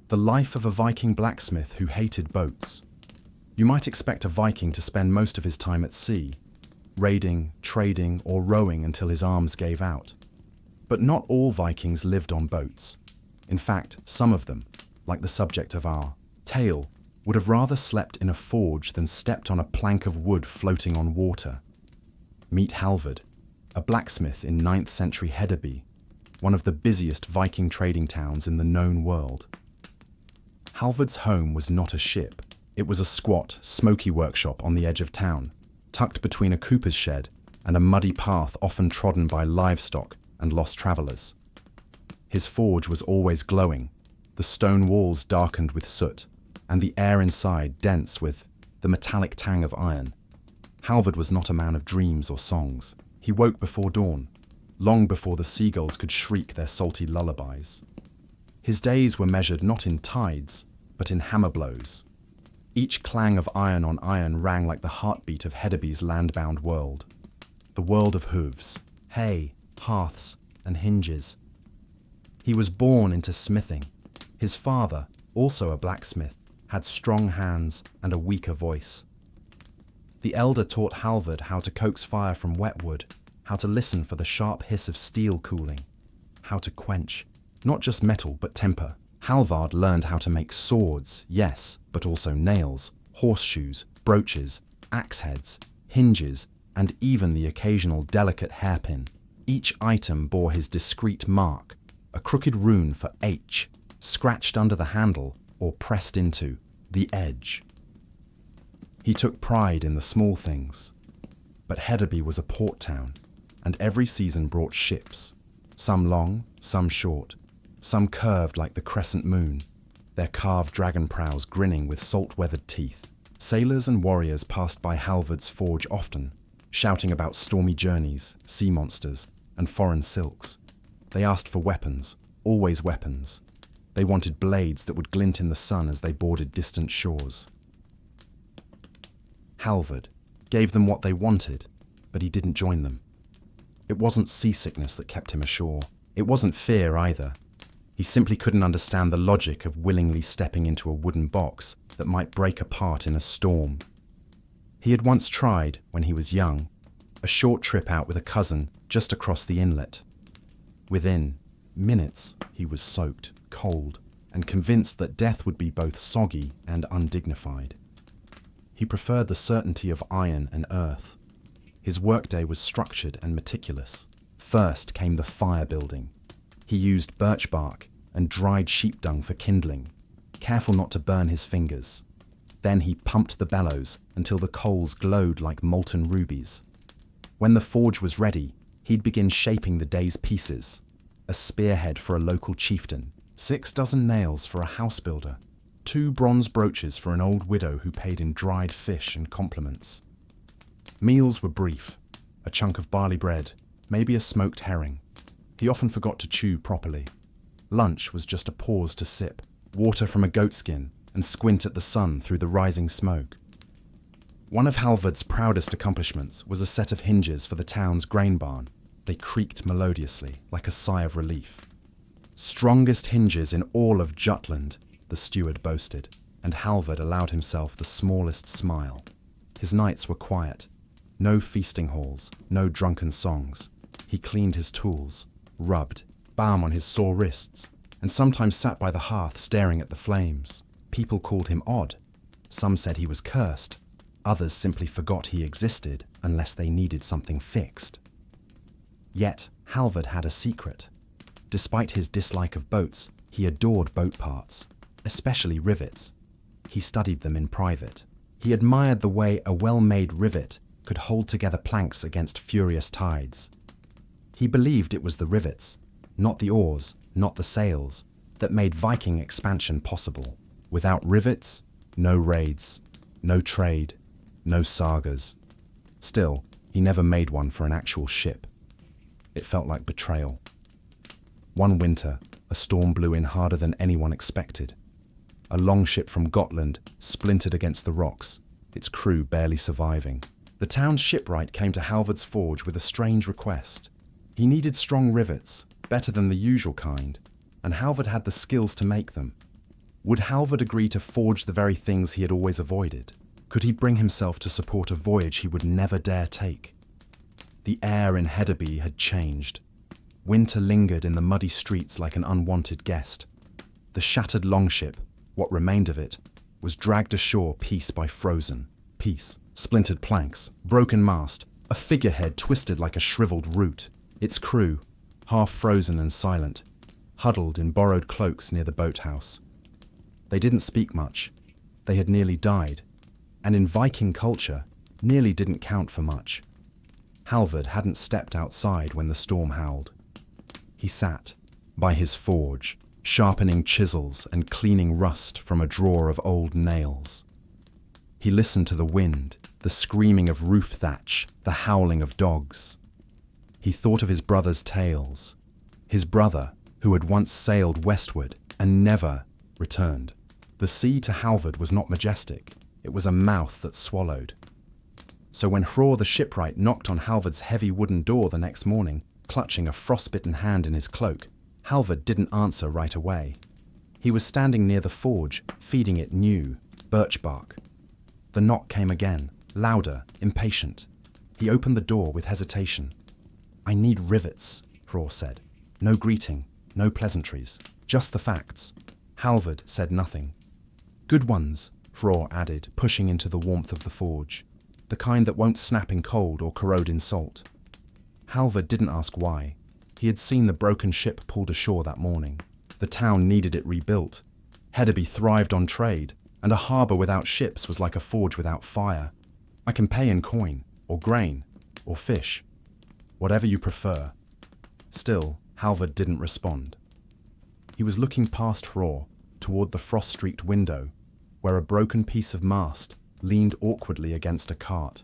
The life of a Viking blacksmith who hated boats. You might expect a Viking to spend most of his time at sea, raiding, trading, or rowing until his arms gave out. But not all Vikings lived on boats. In fact, some of them, like the subject of our tale, would have rather slept in a forge than stepped on a plank of wood floating on water. Meet Halvard, a blacksmith in 9th century Hedeby, one of the busiest Viking trading towns in the known world. Halvard's home was not a ship. It was a squat, smoky workshop on the edge of town, tucked between a cooper's shed and a muddy path often trodden by livestock and lost travellers. His forge was always glowing, the stone walls darkened with soot, and the air inside dense with the metallic tang of iron. Halvard was not a man of dreams or songs. He woke before dawn, long before the seagulls could shriek their salty lullabies. His days were measured not in tides, but in hammer blows. Each clang of iron on iron rang like the heartbeat of Hedeby's landbound world. The world of hooves, hay, hearths, and hinges. He was born into smithing. His father, also a blacksmith, had strong hands and a weaker voice. The elder taught Halvard how to coax fire from wet wood, how to listen for the sharp hiss of steel cooling, how to quench, not just metal but temper. Halvard learned how to make swords, yes, but also nails, horseshoes, brooches, axe heads, hinges, and even the occasional delicate hairpin. Each item bore his discreet mark, a crooked rune for H, scratched under the handle or pressed into the edge. He took pride in the small things. But Hedeby was a port town, and every season brought ships, some long, some short, some curved like the crescent moon, their carved dragon prows grinning with salt-weathered teeth. Sailors and warriors passed by Halvard's forge often, shouting about stormy journeys, sea monsters, and foreign silks. They asked for weapons, always weapons. They wanted blades that would glint in the sun as they boarded distant shores. Halvard gave them what they wanted, but he didn't join them. It wasn't seasickness that kept him ashore. It wasn't fear either. He simply couldn't understand the logic of willingly stepping into a wooden box that might break apart in a storm. He had once tried, when he was young, a short trip out with a cousin just across the inlet. Within minutes, he was soaked, cold, and convinced that death would be both soggy and undignified. He preferred the certainty of iron and earth. His workday was structured and meticulous. First came the fire building. He used birch bark and dried sheep dung for kindling, careful not to burn his fingers. Then he pumped the bellows until the coals glowed like molten rubies. When the forge was ready, he'd begin shaping the day's pieces. A spearhead for a local chieftain, 6 dozen nails for a house builder, 2 bronze brooches for an old widow who paid in dried fish and compliments. Meals were brief, a chunk of barley bread, maybe a smoked herring. He often forgot to chew properly. Lunch was just a pause to sip, water from a goatskin, and squint at the sun through the rising smoke. One of Halvard's proudest accomplishments was a set of hinges for the town's grain barn. They creaked melodiously, like a sigh of relief. Strongest hinges in all of Jutland, the steward boasted, and Halvard allowed himself the smallest smile. His nights were quiet. No feasting halls, no drunken songs. He cleaned his tools, rubbed balm on his sore wrists, and sometimes sat by the hearth staring at the flames. People called him odd. Some said he was cursed. Others simply forgot he existed unless they needed something fixed. Yet, Halvard had a secret. Despite his dislike of boats, he adored boat parts, especially rivets. He studied them in private. He admired the way a well-made rivet could hold together planks against furious tides. He believed it was the rivets, not the oars, not the sails, that made Viking expansion possible. Without rivets, no raids, no trade, no sagas. Still, he never made one for an actual ship. It felt like betrayal. One winter, a storm blew in harder than anyone expected. A longship from Gotland splintered against the rocks, its crew barely surviving. The town's shipwright came to Halvard's forge with a strange request. He needed strong rivets, better than the usual kind, and Halvard had the skills to make them. Would Halvard agree to forge the very things he had always avoided? Could he bring himself to support a voyage he would never dare take? The air in Hedeby had changed. Winter lingered in the muddy streets like an unwanted guest. The shattered longship, what remained of it, was dragged ashore piece by frozen piece, splintered planks, broken mast, a figurehead twisted like a shriveled root. Its crew, half frozen and silent, huddled in borrowed cloaks near the boathouse. They didn't speak much. They had nearly died, and in Viking culture, nearly didn't count for much. Halvard hadn't stepped outside when the storm howled. He sat by his forge, sharpening chisels and cleaning rust from a drawer of old nails. He listened to the wind, the screaming of roof thatch, the howling of dogs. He thought of his brother's tales, his brother who had once sailed westward and never returned. The sea to Halvard was not majestic, it was a mouth that swallowed. So when Hror the shipwright knocked on Halvard's heavy wooden door the next morning, clutching a frostbitten hand in his cloak, Halvard didn't answer right away. He was standing near the forge, feeding it new birch bark. The knock came again, louder, impatient. He opened the door with hesitation. "I need rivets," Hror said. "No greeting, no pleasantries, just the facts." Halvard said nothing. "Good ones," Hror added, pushing into the warmth of the forge. "The kind that won't snap in cold or corrode in salt." Halvard didn't ask why. He had seen the broken ship pulled ashore that morning. The town needed it rebuilt. Hedeby thrived on trade, and a harbour without ships was like a forge without fire. "I can pay in coin, or grain, or fish. Whatever you prefer." Still, Halvard didn't respond. He was looking past Hror, toward the frost-streaked window, where a broken piece of mast leaned awkwardly against a cart.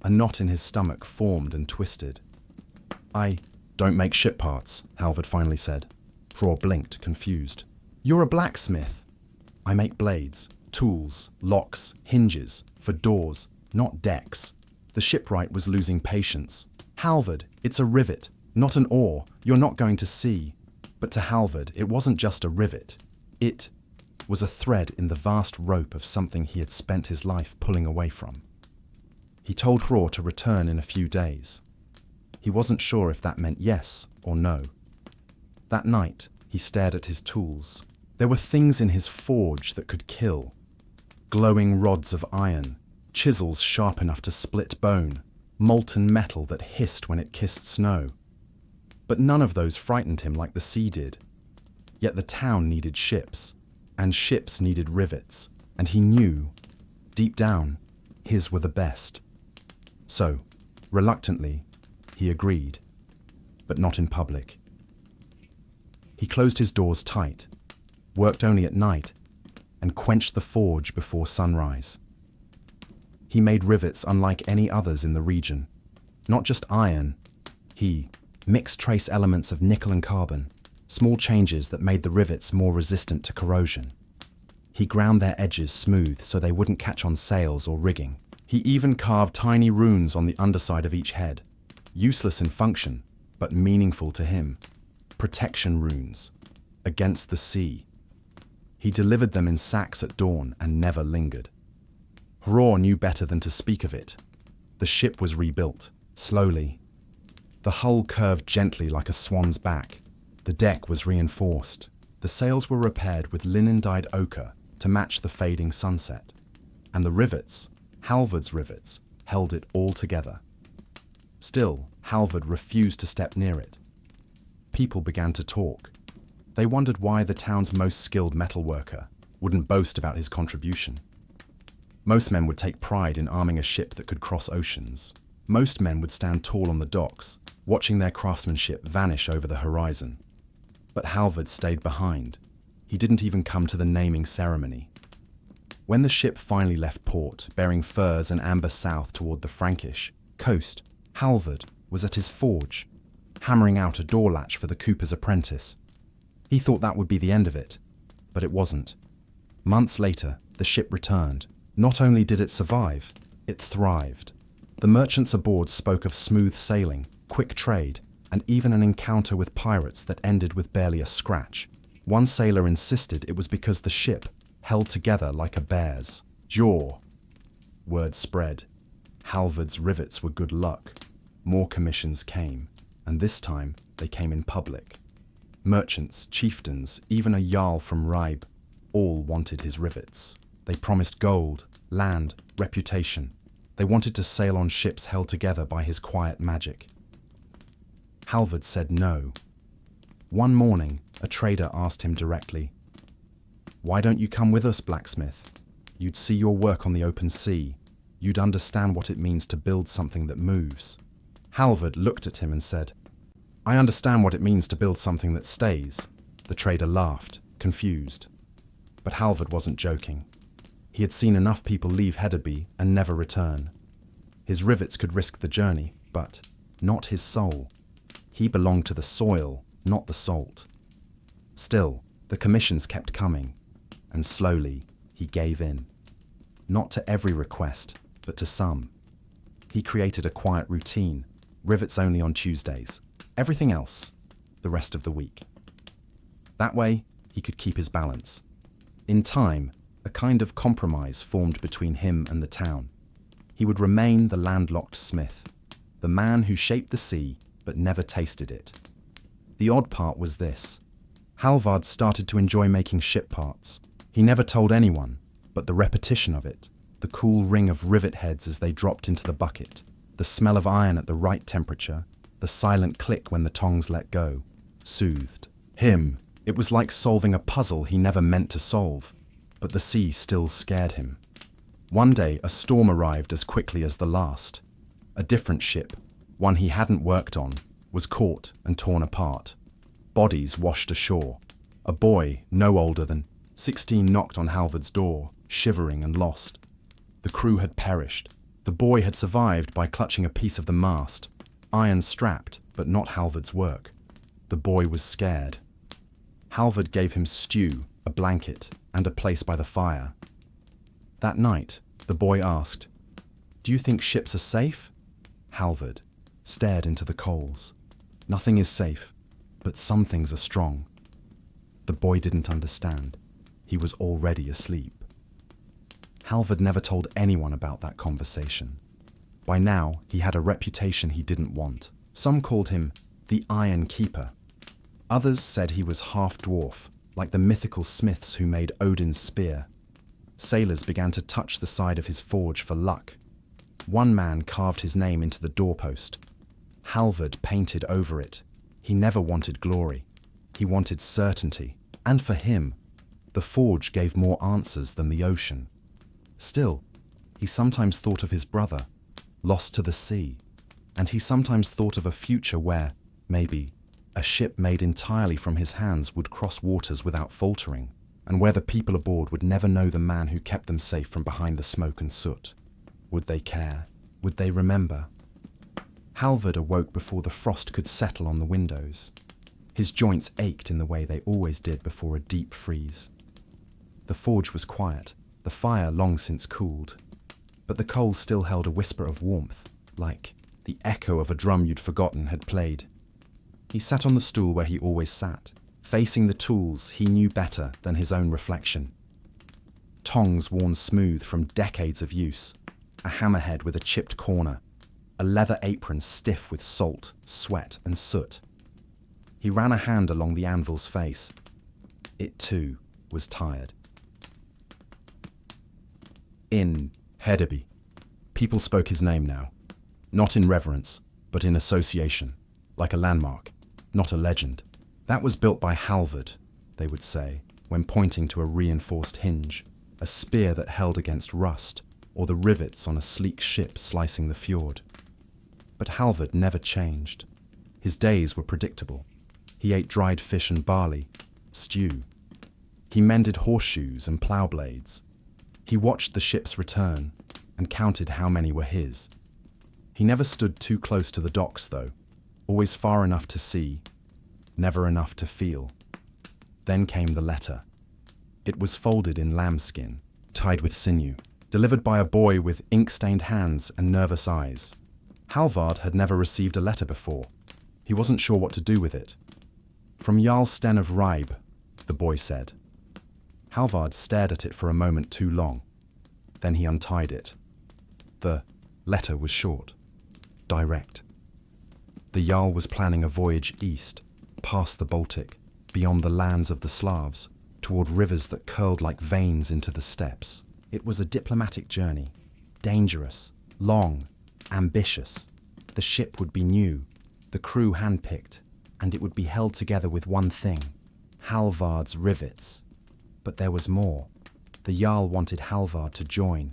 A knot in his stomach formed and twisted. "I don't make ship parts," Halvard finally said. Hror blinked, confused. "You're a blacksmith." "I make blades, tools, locks, hinges, for doors, not decks." The shipwright was losing patience. "Halvard, it's a rivet, not an oar. You're not going to see." But to Halvard, it wasn't just a rivet. It was a thread in the vast rope of something he had spent his life pulling away from. He told Hror to return in a few days. He wasn't sure if that meant yes or no. That night, he stared at his tools. There were things in his forge that could kill. Glowing rods of iron, chisels sharp enough to split bone, molten metal that hissed when it kissed snow. But none of those frightened him like the sea did. Yet the town needed ships, and ships needed rivets, and he knew, deep down, his were the best. So, reluctantly, he agreed, but not in public. He closed his doors tight, worked only at night, and quenched the forge before sunrise. He made rivets unlike any others in the region. Not just iron, he mixed trace elements of nickel and carbon, small changes that made the rivets more resistant to corrosion. He ground their edges smooth so they wouldn't catch on sails or rigging. He even carved tiny runes on the underside of each head, useless in function, but meaningful to him. Protection runes, against the sea. He delivered them in sacks at dawn and never lingered. Hror knew better than to speak of it. The ship was rebuilt, slowly. The hull curved gently like a swan's back. The deck was reinforced. The sails were repaired with linen-dyed ochre to match the fading sunset. And the rivets, Halvard's rivets, held it all together. Still, Halvard refused to step near it. People began to talk. They wondered why the town's most skilled metalworker wouldn't boast about his contribution. Most men would take pride in arming a ship that could cross oceans. Most men would stand tall on the docks, watching their craftsmanship vanish over the horizon. But Halvard stayed behind. He didn't even come to the naming ceremony. When the ship finally left port, bearing furs and amber south toward the Frankish coast, Halvard was at his forge, hammering out a door latch for the cooper's apprentice. He thought that would be the end of it, but it wasn't. Months later, the ship returned. Not only did it survive, it thrived. The merchants aboard spoke of smooth sailing, quick trade, and even an encounter with pirates that ended with barely a scratch. One sailor insisted it was because the ship held together like a bear's jaw. Word spread. Halvard's rivets were good luck. More commissions came, and this time they came in public. Merchants, chieftains, even a jarl from Ribe, all wanted his rivets. They promised gold, land, reputation. They wanted to sail on ships held together by his quiet magic. Halvard said no. One morning, a trader asked him directly, "Why don't you come with us, blacksmith? You'd see your work on the open sea. You'd understand what it means to build something that moves." Halvard looked at him and said, "I understand what it means to build something that stays." The trader laughed, confused. But Halvard wasn't joking. He had seen enough people leave Hedeby and never return. His rivets could risk the journey, but not his soul. He belonged to the soil, not the salt. Still, the commissions kept coming, and slowly he gave in. Not to every request, but to some. He created a quiet routine, rivets only on Tuesdays, everything else, the rest of the week. That way, he could keep his balance. In time, a kind of compromise formed between him and the town. He would remain the landlocked smith, the man who shaped the sea but never tasted it. The odd part was this. Halvard started to enjoy making ship parts. He never told anyone, but the repetition of it, the cool ring of rivet heads as they dropped into the bucket, the smell of iron at the right temperature, the silent click when the tongs let go, soothed him. It was like solving a puzzle he never meant to solve, but the sea still scared him. One day, a storm arrived as quickly as the last. A different ship, one he hadn't worked on, was caught and torn apart. Bodies washed ashore. A boy, no older than 16, knocked on Halvard's door, shivering and lost. The crew had perished. The boy had survived by clutching a piece of the mast, iron strapped, but not Halvard's work. The boy was scared. Halvard gave him stew, a blanket, and a place by the fire. That night, the boy asked, "Do you think ships are safe?" Halvard stared into the coals. "Nothing is safe, but some things are strong." The boy didn't understand. He was already asleep. Halvard never told anyone about that conversation. By now, he had a reputation he didn't want. Some called him the Iron Keeper. Others said he was half-dwarf, like the mythical smiths who made Odin's spear. Sailors began to touch the side of his forge for luck. One man carved his name into the doorpost. Halvard painted over it. He never wanted glory. He wanted certainty. And for him, the forge gave more answers than the ocean. Still, he sometimes thought of his brother, lost to the sea. And he sometimes thought of a future where, maybe, a ship made entirely from his hands would cross waters without faltering, and where the people aboard would never know the man who kept them safe from behind the smoke and soot. Would they care? Would they remember? Halvard awoke before the frost could settle on the windows. His joints ached in the way they always did before a deep freeze. The forge was quiet, the fire long since cooled, but the coals still held a whisper of warmth, like the echo of a drum you'd forgotten had played. He sat on the stool where he always sat, facing the tools he knew better than his own reflection. Tongs worn smooth from decades of use, a hammerhead with a chipped corner, a leather apron stiff with salt, sweat, and soot. He ran a hand along the anvil's face. It, too, was tired. In Hedeby, people spoke his name now, not in reverence, but in association, like a landmark, not a legend. That was built by Halvard, they would say, when pointing to a reinforced hinge, a spear that held against rust, or the rivets on a sleek ship slicing the fjord. But Halvard never changed. His days were predictable. He ate dried fish and barley, stew. He mended horseshoes and plough blades. He watched the ships return and counted how many were his. He never stood too close to the docks, though, always far enough to see, never enough to feel. Then came the letter. It was folded in lambskin, tied with sinew, delivered by a boy with ink-stained hands and nervous eyes. Halvard had never received a letter before. He wasn't sure what to do with it. From Jarl Sten of Ribe, the boy said. Halvard stared at it for a moment too long. Then he untied it. The letter was short, direct. The Jarl was planning a voyage east, past the Baltic, beyond the lands of the Slavs, toward rivers that curled like veins into the steppes. It was a diplomatic journey, dangerous, long, ambitious. The ship would be new, the crew handpicked, and it would be held together with one thing, Halvard's rivets. But there was more. The Jarl wanted Halvard to join,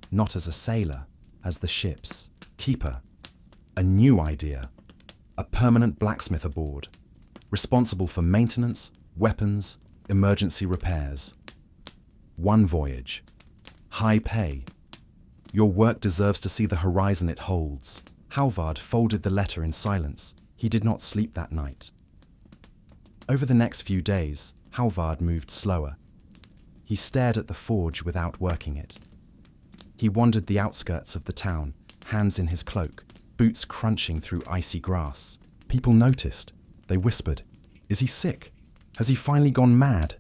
not as a sailor, as the ship's keeper. A new idea, a permanent blacksmith aboard, responsible for maintenance, weapons, emergency repairs. One voyage, high pay. Your work deserves to see the horizon it holds. Halvard folded the letter in silence. He did not sleep that night. Over the next few days, Halvard moved slower. He stared at the forge without working it. He wandered the outskirts of the town, hands in his cloak, boots crunching through icy grass. People noticed. They whispered, "Is he sick? Has he finally gone mad?"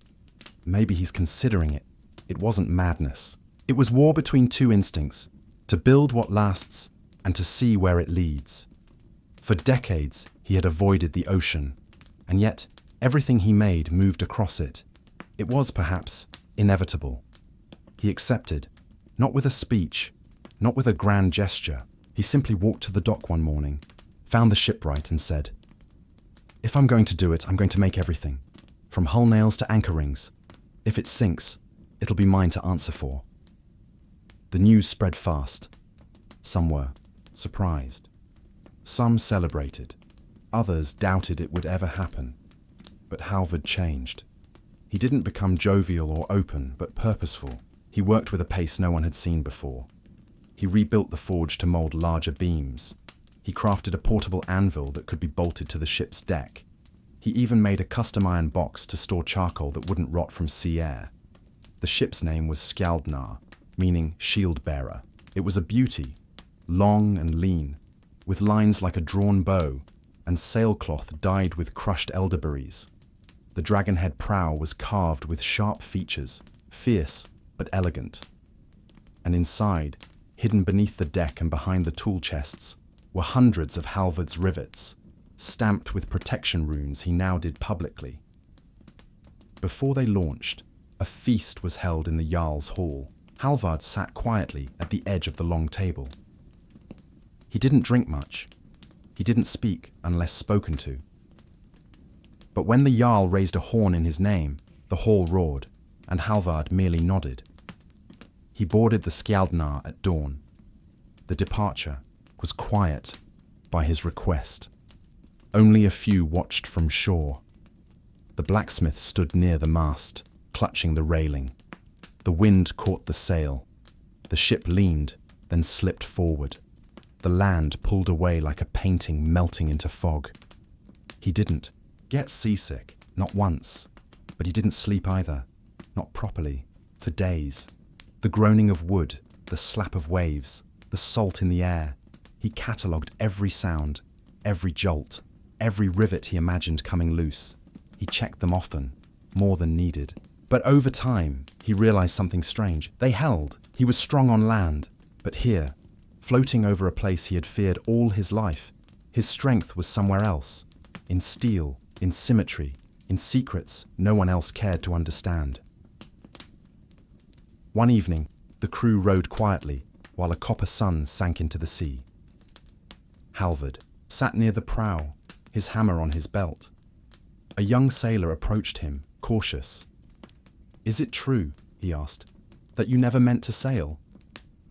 Maybe he's considering it. It wasn't madness. It was war between two instincts, to build what lasts and to see where it leads. For decades, he had avoided the ocean, and yet everything he made moved across it. It was, perhaps, inevitable. He accepted, not with a speech, not with a grand gesture. He simply walked to the dock one morning, found the shipwright and said, "If I'm going to do it, I'm going to make everything, from hull nails to anchor rings. If it sinks, it'll be mine to answer for." The news spread fast. Some were surprised. Some celebrated. Others doubted it would ever happen. But Halvard changed. He didn't become jovial or open, but purposeful. He worked with a pace no one had seen before. He rebuilt the forge to mold larger beams. He crafted a portable anvil that could be bolted to the ship's deck. He even made a custom iron box to store charcoal that wouldn't rot from sea air. The ship's name was Skjaldnar, meaning shield bearer. It was a beauty, long and lean, with lines like a drawn bow, and sailcloth dyed with crushed elderberries. The dragonhead prow was carved with sharp features, fierce but elegant. And inside, hidden beneath the deck and behind the tool chests, were hundreds of Halvard's rivets, stamped with protection runes he now did publicly. Before they launched, a feast was held in the Jarl's hall. Halvard sat quietly at the edge of the long table. He didn't drink much. He didn't speak unless spoken to. But when the Jarl raised a horn in his name, the hall roared, and Halvard merely nodded. He boarded the Skjaldnar at dawn. The departure was quiet by his request. Only a few watched from shore. The blacksmith stood near the mast, clutching the railing. The wind caught the sail. The ship leaned, then slipped forward. The land pulled away like a painting melting into fog. He didn't get seasick, not once, but he didn't sleep either, not properly, for days. The groaning of wood, the slap of waves, the salt in the air. He catalogued every sound, every jolt, every rivet he imagined coming loose. He checked them often, more than needed. But over time, he realized something strange. They held. He was strong on land. But here, floating over a place he had feared all his life, his strength was somewhere else. In steel, in symmetry, in secrets no one else cared to understand. One evening, the crew rowed quietly while a copper sun sank into the sea. Halvard sat near the prow, his hammer on his belt. A young sailor approached him, cautious. "Is it true," he asked, "that you never meant to sail?"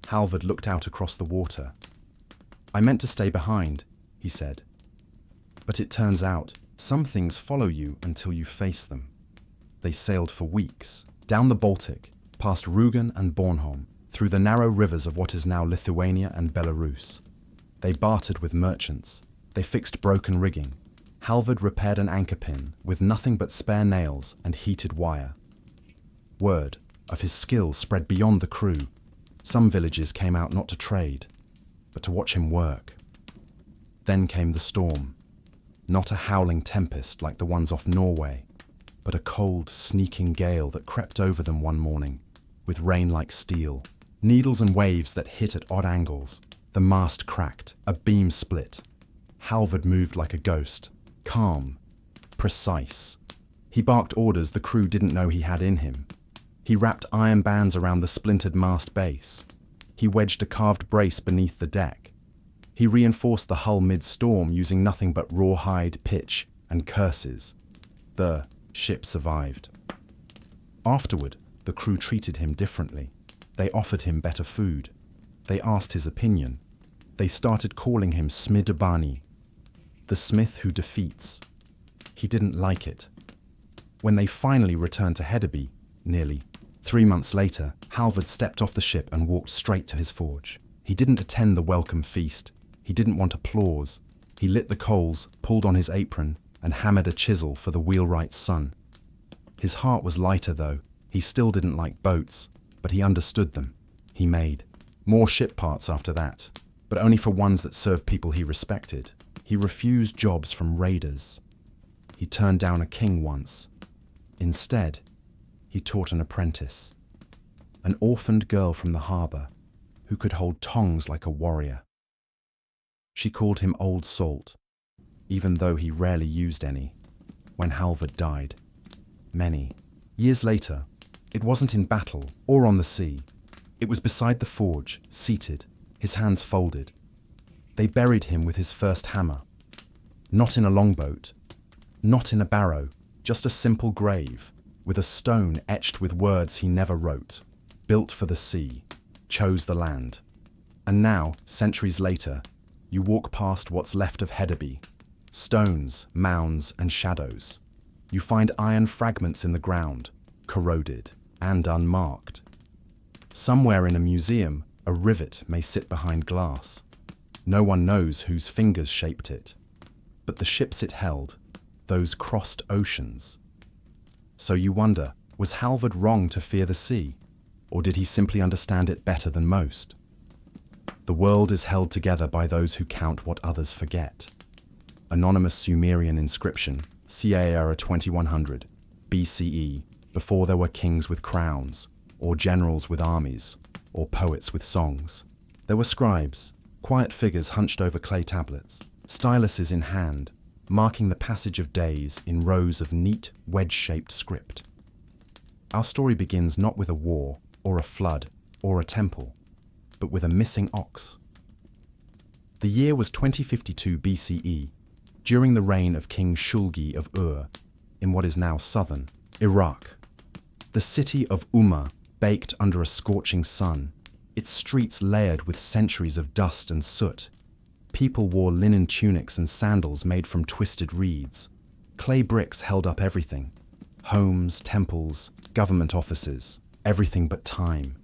Halvard looked out across the water. "I meant to stay behind," he said. "But it turns out, some things follow you until you face them." They sailed for weeks, down the Baltic, past Rügen and Bornholm, through the narrow rivers of what is now Lithuania and Belarus. They bartered with merchants. They fixed broken rigging. Halvard repaired an anchor pin with nothing but spare nails and heated wire. Word of his skill spread beyond the crew. Some villages came out not to trade, but to watch him work. Then came the storm. Not a howling tempest like the ones off Norway, but a cold, sneaking gale that crept over them one morning, with rain like steel, needles and waves that hit at odd angles. The mast cracked, a beam split. Halvard moved like a ghost, calm, precise. He barked orders the crew didn't know he had in him. He wrapped iron bands around the splintered mast base. He wedged a carved brace beneath the deck. He reinforced the hull mid-storm using nothing but rawhide, pitch, and curses. The ship survived. Afterward, the crew treated him differently. They offered him better food. They asked his opinion. They started calling him Smidabani, the smith who defeats. He didn't like it. When they finally returned to Hedeby, nearly 3 months later, Halvard stepped off the ship and walked straight to his forge. He didn't attend the welcome feast. He didn't want applause. He lit the coals, pulled on his apron, and hammered a chisel for the wheelwright's son. His heart was lighter, though. He still didn't like boats, but he understood them. He made more ship parts after that, but only for ones that served people he respected. He refused jobs from raiders. He turned down a king once. Instead, he taught an apprentice, an orphaned girl from the harbour who could hold tongs like a warrior. She called him Old Salt, even though he rarely used any. When Halvard died, many years later, it wasn't in battle or on the sea. It was beside the forge, seated, his hands folded. They buried him with his first hammer. Not in a longboat, not in a barrow, just a simple grave, with a stone etched with words he never wrote. Built for the sea, chose the land. And now, centuries later, you walk past what's left of Hedeby. Stones, mounds, and shadows. You find iron fragments in the ground, corroded and unmarked. Somewhere in a museum, a rivet may sit behind glass. No one knows whose fingers shaped it. But the ships it held, those crossed oceans. So you wonder, was Halvard wrong to fear the sea? Or did he simply understand it better than most? The world is held together by those who count what others forget. Anonymous Sumerian inscription, ca. era 2100, BCE, before there were kings with crowns, or generals with armies, or poets with songs. There were scribes, quiet figures hunched over clay tablets, styluses in hand, marking the passage of days in rows of neat, wedge-shaped script. Our story begins not with a war, or a flood, or a temple, but with a missing ox. The year was 2052 BCE, during the reign of King Shulgi of Ur, in what is now southern Iraq. The city of Umma baked under a scorching sun, its streets layered with centuries of dust and soot. People wore linen tunics and sandals made from twisted reeds. Clay bricks held up everything. Homes, temples, government offices, everything but time.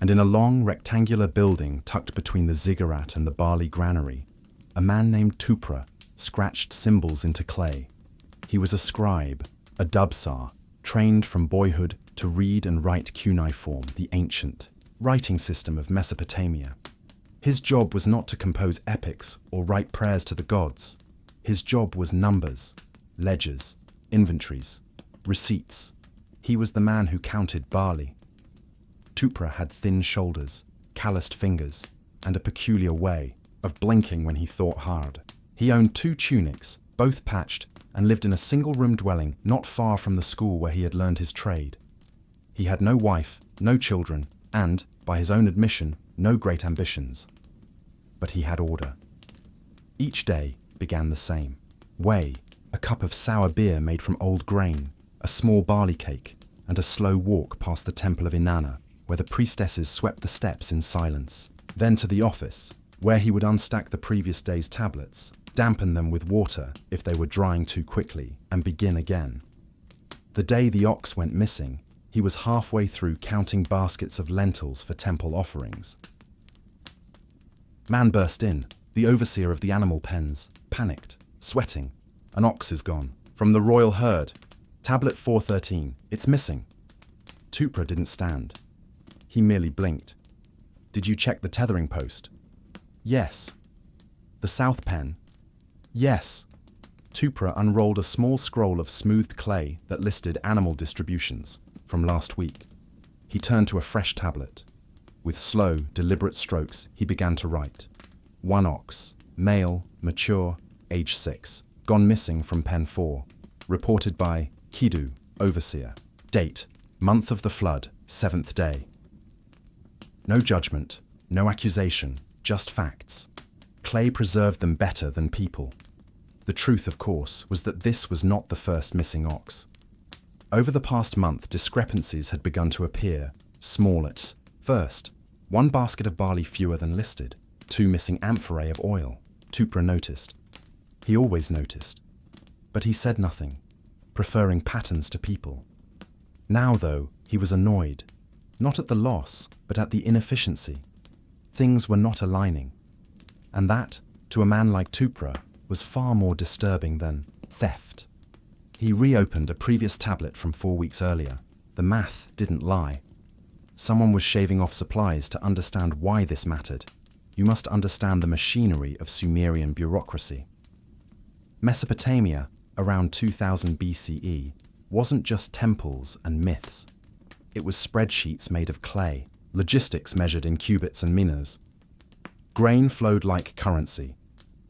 And in a long rectangular building tucked between the ziggurat and the barley granary, a man named Tupra scratched symbols into clay. He was a scribe, a dubsar, trained from boyhood to read and write cuneiform, the ancient writing system of Mesopotamia. His job was not to compose epics or write prayers to the gods. His job was numbers, ledgers, inventories, receipts. He was the man who counted barley. Tupra had thin shoulders, calloused fingers, and a peculiar way of blinking when he thought hard. He owned 2 tunics, both patched, and lived in a single-room dwelling not far from the school where he had learned his trade. He had no wife, no children, and, by his own admission, no great ambitions. But he had order. Each day began the same. Whey, a cup of sour beer made from old grain, a small barley cake, and a slow walk past the temple of Inanna, where the priestesses swept the steps in silence. Then to the office, where he would unstack the previous day's tablets, dampen them with water if they were drying too quickly, and begin again. The day the ox went missing, he was halfway through counting baskets of lentils for temple offerings. Man burst in, the overseer of the animal pens, panicked, sweating. An ox is gone. From the royal herd. Tablet 413, it's missing. Tupra didn't stand. He merely blinked. Did you check the tethering post? Yes. The south pen? Yes. Tupra unrolled a small scroll of smoothed clay that listed animal distributions from last week. He turned to a fresh tablet. With slow, deliberate strokes, he began to write. 1 ox, male, mature, age 6, gone missing from pen 4. Reported by Kidu, overseer. Date, month of the flood, 7th day. No judgment, no accusation, just facts. Clay preserved them better than people. The truth, of course, was that this was not the first missing ox. Over the past month, discrepancies had begun to appear, small at first. 1 basket of barley fewer than listed, 2 missing amphorae of oil. Tupra noticed. He always noticed. But he said nothing, preferring patterns to people. Now, though, he was annoyed, not at the loss, but at the inefficiency. Things were not aligning. And that, to a man like Tupra, was far more disturbing than theft. He reopened a previous tablet from 4 weeks earlier. The math didn't lie. Someone was shaving off supplies to understand why this mattered. You must understand the machinery of Sumerian bureaucracy. Mesopotamia, around 2000 BCE, wasn't just temples and myths. It was spreadsheets made of clay, logistics measured in cubits and minas. Grain flowed like currency.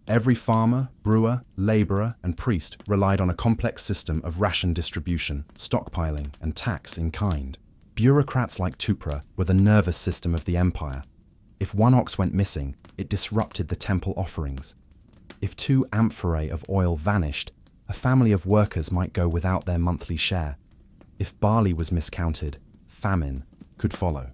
Every farmer, brewer, laborer, and priest relied on a complex system of ration distribution, stockpiling, and tax in kind. Bureaucrats like Tupra were the nervous system of the empire. If 1 ox went missing, it disrupted the temple offerings. If 2 amphorae of oil vanished, a family of workers might go without their monthly share. If barley was miscounted, famine could follow.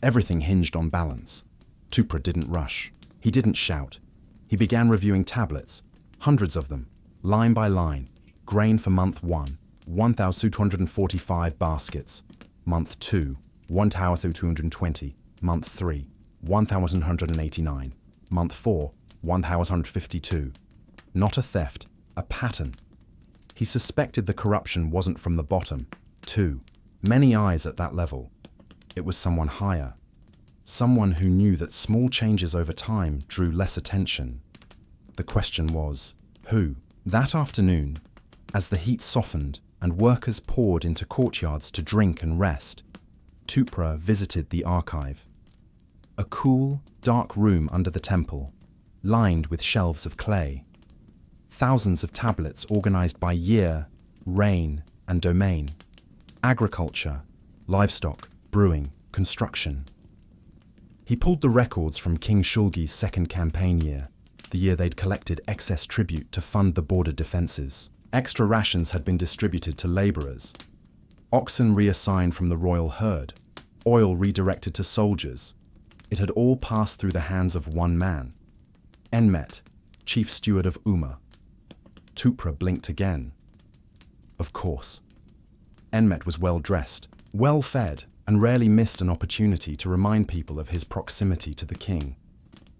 Everything hinged on balance. Tupra didn't rush. He didn't shout. He began reviewing tablets, hundreds of them, line by line. Grain for month 1, 1,245 baskets. Month 2, 1,220. Month 3, 1,189. Month 4, 1,152. Not a theft, a pattern. He suspected the corruption wasn't from the bottom. Too many eyes at that level. It was someone higher. Someone who knew that small changes over time drew less attention. The question was, who? That afternoon, as the heat softened and workers poured into courtyards to drink and rest, Tupra visited the archive. A cool, dark room under the temple, lined with shelves of clay. Thousands of tablets organized by year, reign, and domain. Agriculture, livestock, brewing, construction. He pulled the records from King Shulgi's second campaign year, the year they'd collected excess tribute to fund the border defenses. Extra rations had been distributed to laborers. Oxen reassigned from the royal herd. Oil redirected to soldiers. It had all passed through the hands of one man. Enmet, chief steward of Umma. Tupra blinked again. Of course. Enmet was well-dressed, well-fed, and rarely missed an opportunity to remind people of his proximity to the king.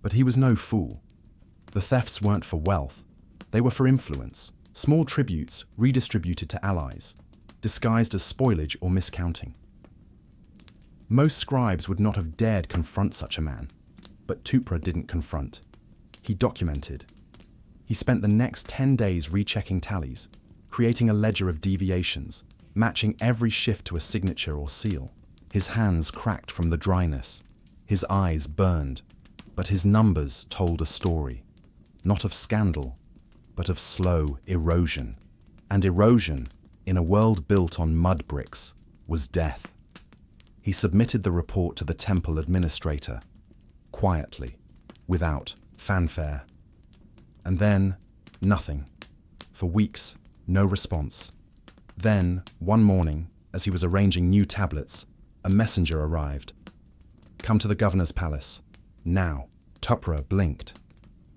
But he was no fool. The thefts weren't for wealth. They were for influence. Small tributes redistributed to allies, disguised as spoilage or miscounting. Most scribes would not have dared confront such a man, but Tupra didn't confront. He documented. He spent the next 10 days rechecking tallies, creating a ledger of deviations, matching every shift to a signature or seal. His hands cracked from the dryness. His eyes burned. But his numbers told a story, not of scandal, but of slow erosion. And erosion, in a world built on mud bricks, was death. He submitted the report to the temple administrator, quietly, without fanfare. And then, nothing. For weeks, no response. Then, one morning, as he was arranging new tablets, a messenger arrived. Come to the governor's palace. Now. Tupra blinked.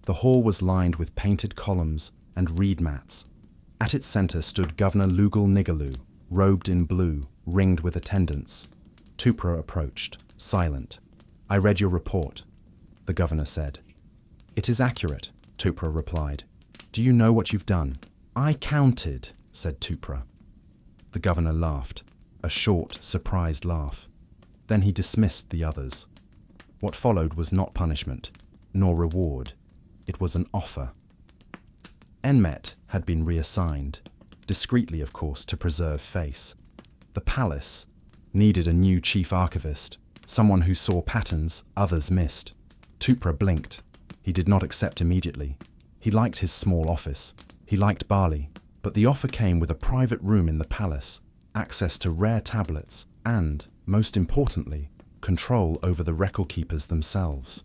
The hall was lined with painted columns and reed mats. At its center stood Governor Lugal Nigalu, robed in blue, ringed with attendants. Tupra approached, silent. I read your report, the governor said. It is accurate, Tupra replied. Do you know what you've done? I counted, said Tupra. The governor laughed, a short, surprised laugh. Then he dismissed the others. What followed was not punishment, nor reward. It was an offer. Enmet had been reassigned, discreetly of course to preserve face. The palace needed a new chief archivist, someone who saw patterns others missed. Tupra blinked. He did not accept immediately. He liked his small office. He liked barley. But the offer came with a private room in the palace, access to rare tablets, and, most importantly, control over the record keepers themselves.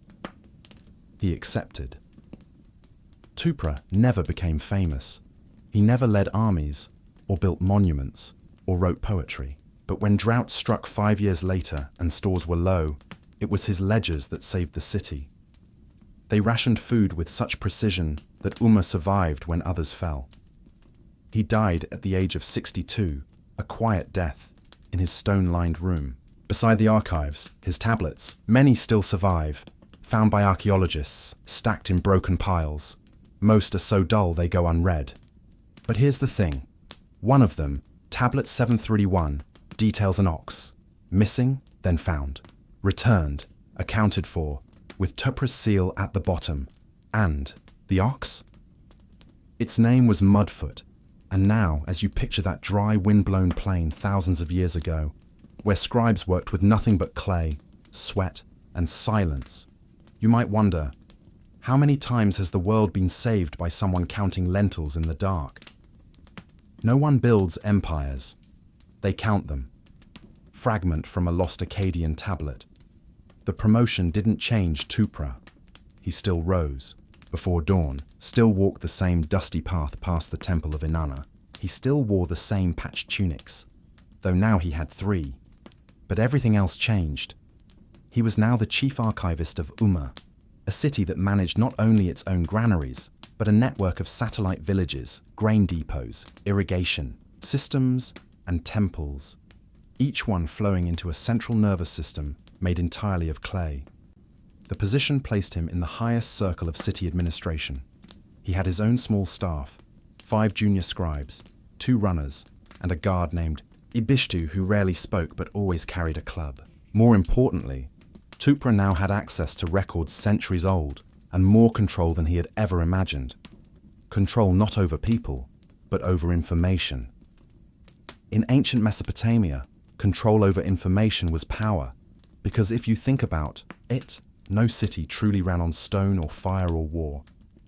He accepted. Tupra never became famous. He never led armies, or built monuments, or wrote poetry. But when drought struck 5 years later and stores were low, it was his ledgers that saved the city. They rationed food with such precision that Uma survived when others fell. He died at the age of 62, a quiet death, in his stone-lined room. Beside the archives, his tablets, many still survive, found by archaeologists, stacked in broken piles. Most are so dull they go unread. But here's the thing. One of them, Tablet 731, details an ox. Missing, then found. Returned, accounted for, with Tupra's seal at the bottom. And the ox? Its name was Mudfoot. And now, as you picture that dry, wind-blown plain thousands of years ago, where scribes worked with nothing but clay, sweat, and silence, you might wonder, how many times has the world been saved by someone counting lentils in the dark? No one builds empires. They count them. Fragment from a lost Akkadian tablet. The promotion didn't change Tupra. He still rose. Before dawn, still walked the same dusty path past the temple of Inanna. He still wore the same patched tunics, though now he had 3. But everything else changed. He was now the chief archivist of Uma, a city that managed not only its own granaries, but a network of satellite villages, grain depots, irrigation, systems, and temples, each one flowing into a central nervous system made entirely of clay. The position placed him in the highest circle of city administration. He had his own small staff, 5 junior scribes, 2 runners, and a guard named Ibishtu who rarely spoke but always carried a club. More importantly, Tupra now had access to records centuries old and more control than he had ever imagined. Control not over people, but over information. In ancient Mesopotamia, control over information was power, because if you think about it, no city truly ran on stone or fire or war.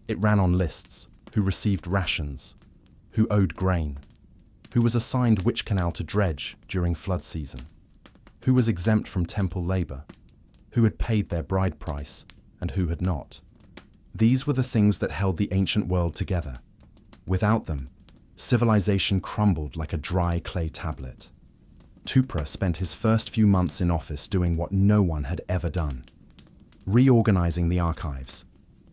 It ran on lists, who received rations, who owed grain, who was assigned which canal to dredge during flood season, who was exempt from temple labor, who had paid their bride price, and who had not. These were the things that held the ancient world together. Without them, civilization crumbled like a dry clay tablet. Tupra spent his first few months in office doing what no one had ever done. Reorganizing the archives.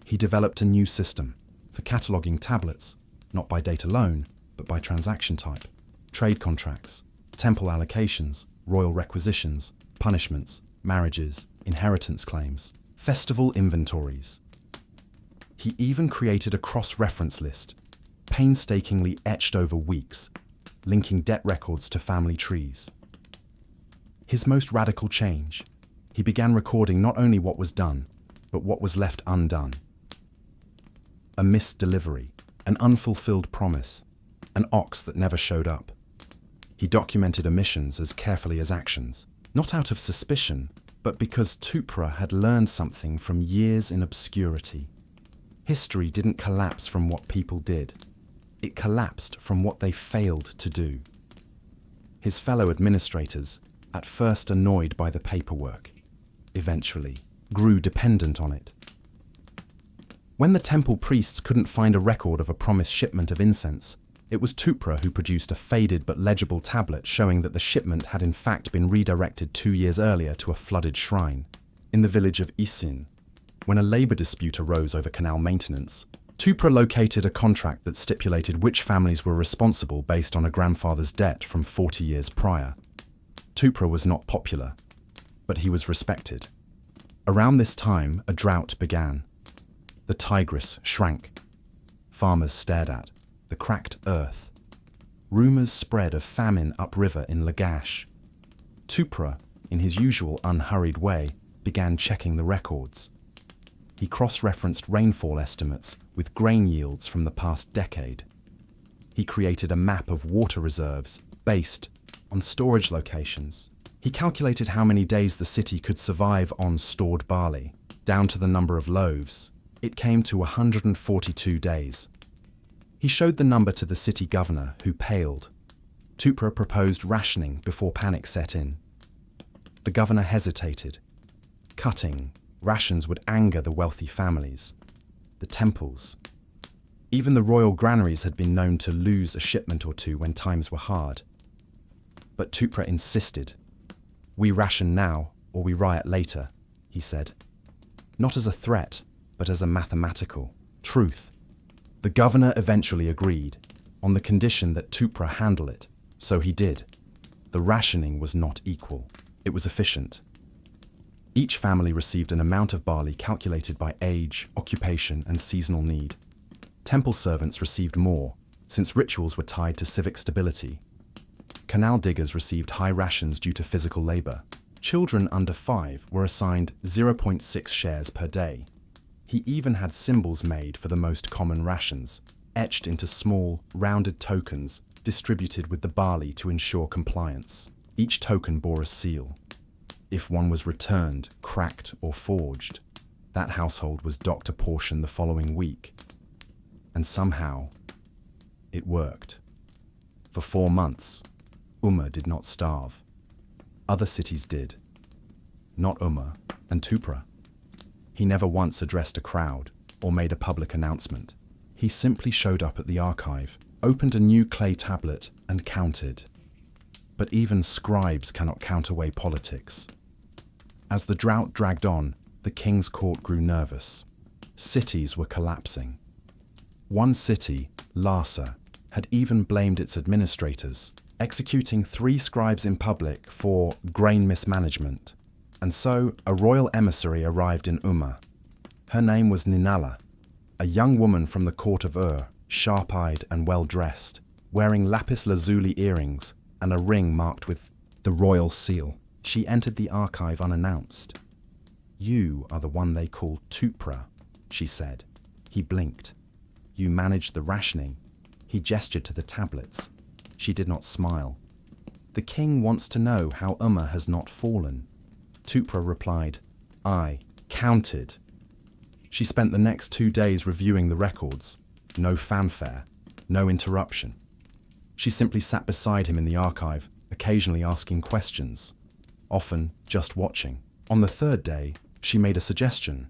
He developed a new system for cataloging tablets, not by date alone, but by transaction type, trade contracts, temple allocations, royal requisitions, punishments, marriages, inheritance claims, festival inventories. He even created a cross-reference list, painstakingly etched over weeks, linking debt records to family trees. His most radical change, he began recording not only what was done, but what was left undone. A missed delivery, an unfulfilled promise, an ox that never showed up. He documented omissions as carefully as actions, not out of suspicion, but because Tupra had learned something from years in obscurity. History didn't collapse from what people did. It collapsed from what they failed to do. His fellow administrators, at first annoyed by the paperwork, eventually grew dependent on it. When the temple priests couldn't find a record of a promised shipment of incense, it was Tupra who produced a faded but legible tablet showing that the shipment had in fact been redirected 2 years earlier to a flooded shrine. In the village of Isin, when a labor dispute arose over canal maintenance, Tupra located a contract that stipulated which families were responsible based on a grandfather's debt from 40 years prior. Tupra was not popular, but he was respected. Around this time, a drought began. The Tigris shrank. Farmers stared at the cracked earth. Rumors spread of famine upriver in Lagash. Tupra, in his usual unhurried way, began checking the records. He cross-referenced rainfall estimates with grain yields from the past decade. He created a map of water reserves based on storage locations. He calculated how many days the city could survive on stored barley, down to the number of loaves. It came to 142 days. He showed the number to the city governor, who paled. Tupra proposed rationing before panic set in. The governor hesitated. Cutting rations would anger the wealthy families, the temples. Even the royal granaries had been known to lose a shipment or two when times were hard. But Tupra insisted. "We ration now, or we riot later," he said. Not as a threat, but as a mathematical truth. The governor eventually agreed, on the condition that Tupra handle it. So he did. The rationing was not equal. It was efficient. Each family received an amount of barley calculated by age, occupation, and seasonal need. Temple servants received more, since rituals were tied to civic stability. Canal diggers received high rations due to physical labor. Children under 5 were assigned 0.6 shares per day. He even had symbols made for the most common rations, etched into small, rounded tokens distributed with the barley to ensure compliance. Each token bore a seal. If one was returned, cracked, or forged, that household was docked a portion the following week. And somehow, it worked. For 4 months, did not starve. Other cities did. Not and Tupra. He never once addressed a crowd or made a public announcement. He simply showed up at the archive, opened a new clay tablet, and counted. But even scribes cannot count away politics. As the drought dragged on, the king's court grew nervous. Cities were collapsing. One city, Larsa, had even blamed its administrators, executing 3 scribes in public for grain mismanagement. And so a royal emissary arrived in Her name was Ninala, a young woman from the court of sharp-eyed and well-dressed, wearing lapis lazuli earrings and a ring marked with the royal seal. She entered the archive unannounced. "You are the one they call Tupra," she said. He blinked. "You managed the rationing." He gestured to the tablets. She did not smile. "The king wants to know how has not fallen." Tupra replied, "I counted." She spent the next 2 days reviewing the records. No fanfare, no interruption. She simply sat beside him in the archive, occasionally asking questions, often just watching. On the 3rd day, she made a suggestion.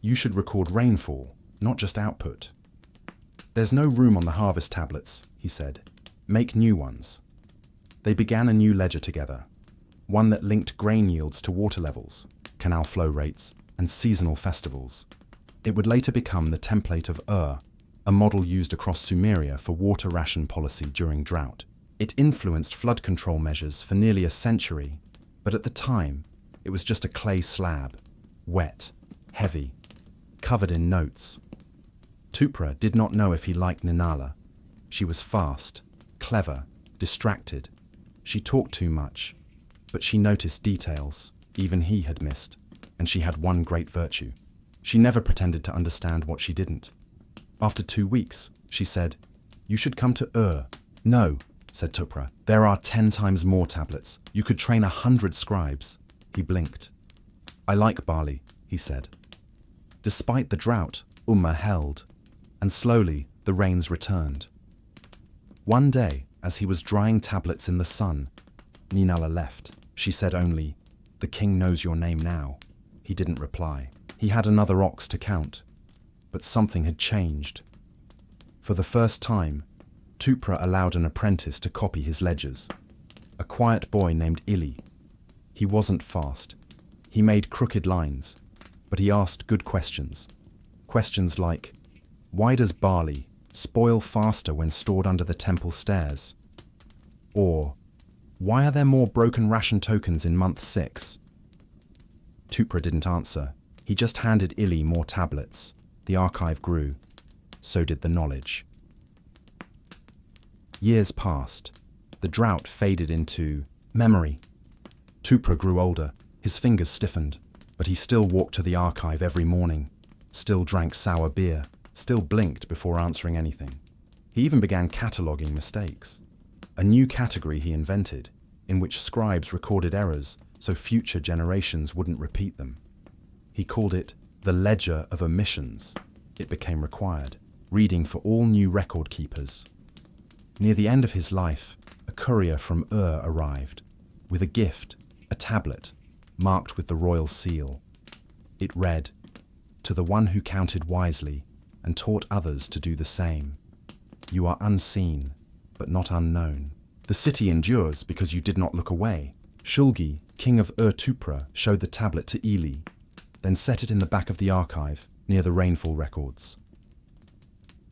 "You should record rainfall, not just output." "There's no room on the harvest tablets," he said. "Make new ones." They began a new ledger together, one that linked grain yields to water levels, canal flow rates, and seasonal festivals. It would later become the template of a model used across Sumeria for water ration policy during drought. It influenced flood control measures for nearly a century, but at the time, it was just a clay slab, wet, heavy, covered in notes. Tupra did not know if he liked Ninala. She was fast, clever, distracted. She talked too much, but she noticed details even he had missed, and she had one great virtue. She never pretended to understand what she didn't. After 2 weeks, she said, "You should come to "No," said Tupra. "There are 10 times more tablets. You could train 100 scribes." He blinked. "I like barley," he said. Despite the drought, held, and slowly the rains returned. One day, as he was drying tablets in the sun, Ninala left. She said only, "The king knows your name now." He didn't reply. He had another ox to count, but something had changed. For the first time, Tupra allowed an apprentice to copy his ledgers. A quiet boy named Ili. He wasn't fast. He made crooked lines, but he asked good questions. Questions like, why does barley spoil faster when stored under the temple stairs? Or, why are there more broken ration tokens in month 6? Tupra didn't answer. He just handed Ili more tablets. The archive grew. So did the knowledge. Years passed. The drought faded into memory. Tupra grew older. His fingers stiffened, but he still walked to the archive every morning. still drank sour beer, still blinked before answering anything. He even began cataloguing mistakes. A new category he invented, in which scribes recorded errors so future generations wouldn't repeat them. He called it the ledger of omissions. It became required, reading for all new record keepers. Near the end of his life, a courier from arrived, with a gift, a tablet, marked with the royal seal. It read, "To the one who counted wisely and taught others to do the same. You are unseen, but not unknown. The city endures because you did not look away." Shulgi, king of Tupra, showed the tablet to Ili, then set it in the back of the archive near the rainfall records.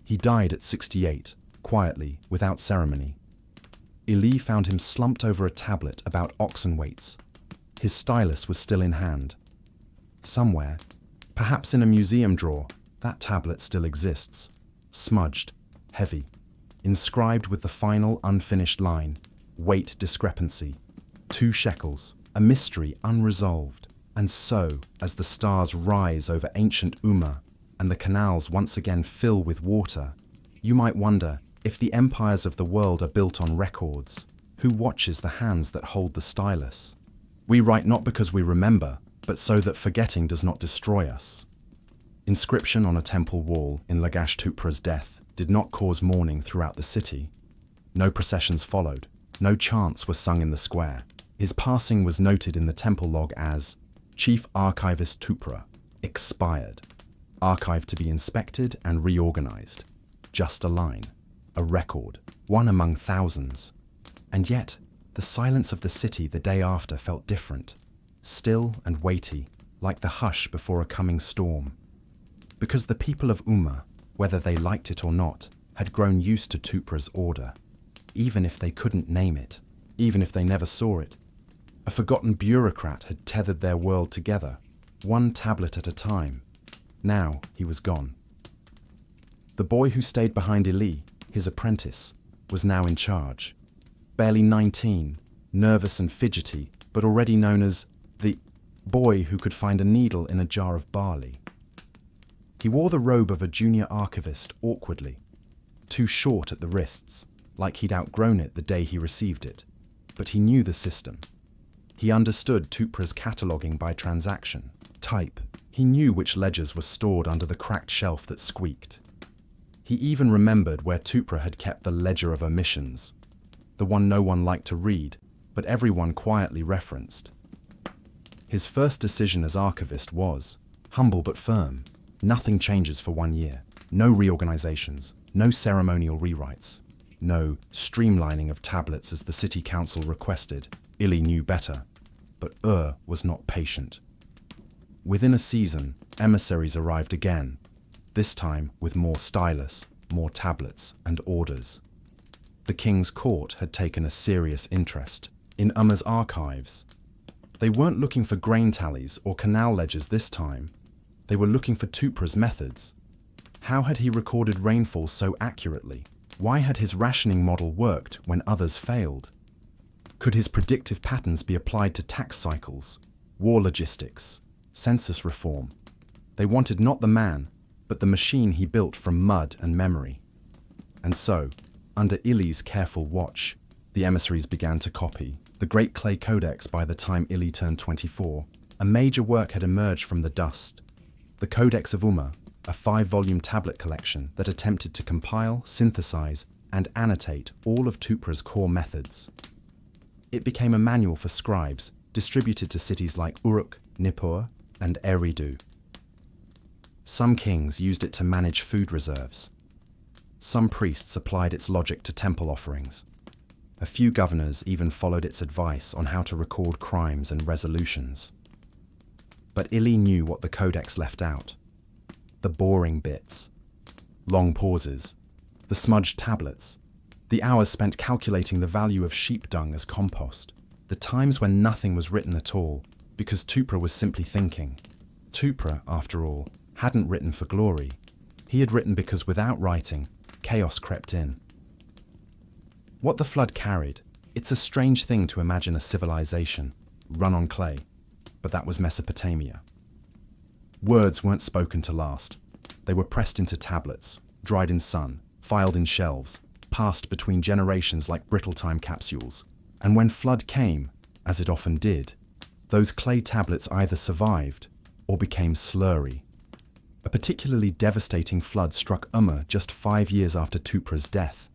He died at 68, quietly, without ceremony. Ili found him slumped over a tablet about oxen weights. His stylus was still in hand. Somewhere, perhaps in a museum drawer, that tablet still exists, smudged, heavy, inscribed with the final unfinished line, weight discrepancy, 2 shekels, a mystery unresolved. And so, as the stars rise over ancient Umma and the canals once again fill with water, you might wonder, if the empires of the world are built on records, who watches the hands that hold the stylus? We write not because we remember, but so that forgetting does not destroy us. Inscription on a temple wall in Lagash Tupra's death did not cause mourning throughout the city. No processions followed, no chants were sung in the square. His passing was noted in the temple log as Chief Archivist Tupra, expired, archive to be inspected and reorganized. Just a line, a record, one among thousands. And yet, the silence of the city the day after felt different, still and weighty, like the hush before a coming storm. Because the people of Umma, whether they liked it or not, had grown used to Tupra's order, even if they couldn't name it, even if they never saw it. A forgotten bureaucrat had tethered their world together, one tablet at a time. Now he was gone. The boy who stayed behind Ili, his apprentice, was now in charge. Barely 19, nervous and fidgety, but already known as the boy who could find a needle in a jar of barley. He wore the robe of a junior archivist awkwardly, too short at the wrists, like he'd outgrown it the day he received it. But he knew the system. He understood Tupra's cataloguing by transaction, type. He knew which ledgers were stored under the cracked shelf that squeaked. He even remembered where Tupra had kept the ledger of omissions, the one no one liked to read, but everyone quietly referenced. His first decision as archivist was, humble but firm, nothing changes for 1 year, no reorganizations, no ceremonial rewrites, no streamlining of tablets as the city council requested. Ili knew better, but was not patient. Within a season, emissaries arrived again, this time with more stylus, more tablets and orders. The king's court had taken a serious interest in Umma's archives. They weren't looking for grain tallies or canal ledgers this time. They were looking for Tupra's methods. How had he recorded rainfall so accurately? Why had his rationing model worked when others failed? Could his predictive patterns be applied to tax cycles, war logistics, census reform? They wanted not the man, but the machine he built from mud and memory. And so, under Ili's careful watch, the emissaries began to copy. The Great Clay Codex by the time Ili turned 24, a major work had emerged from the dust. The Codex of Umma, a 5-volume tablet collection that attempted to compile, synthesize, and annotate all of Tupra's core methods. It became a manual for scribes, distributed to cities like Uruk, Nippur, and Eridu. Some kings used it to manage food reserves. Some priests applied its logic to temple offerings. A few governors even followed its advice on how to record crimes and resolutions. But Ili knew what the codex left out. The boring bits. Long pauses. The smudged tablets. The hours spent calculating the value of sheep dung as compost. The times when nothing was written at all, because Tupra was simply thinking. Tupra, after all, hadn't written for glory. He had written because without writing, chaos crept in. What the flood carried, it's a strange thing to imagine a civilization, run on clay, but that was Mesopotamia. Words weren't spoken to last. They were pressed into tablets, dried in sun, filed in shelves, passed between generations like brittle time capsules. And when flood came, as it often did, those clay tablets either survived or became slurry. A particularly devastating flood struck just 5 years after Tupra's death.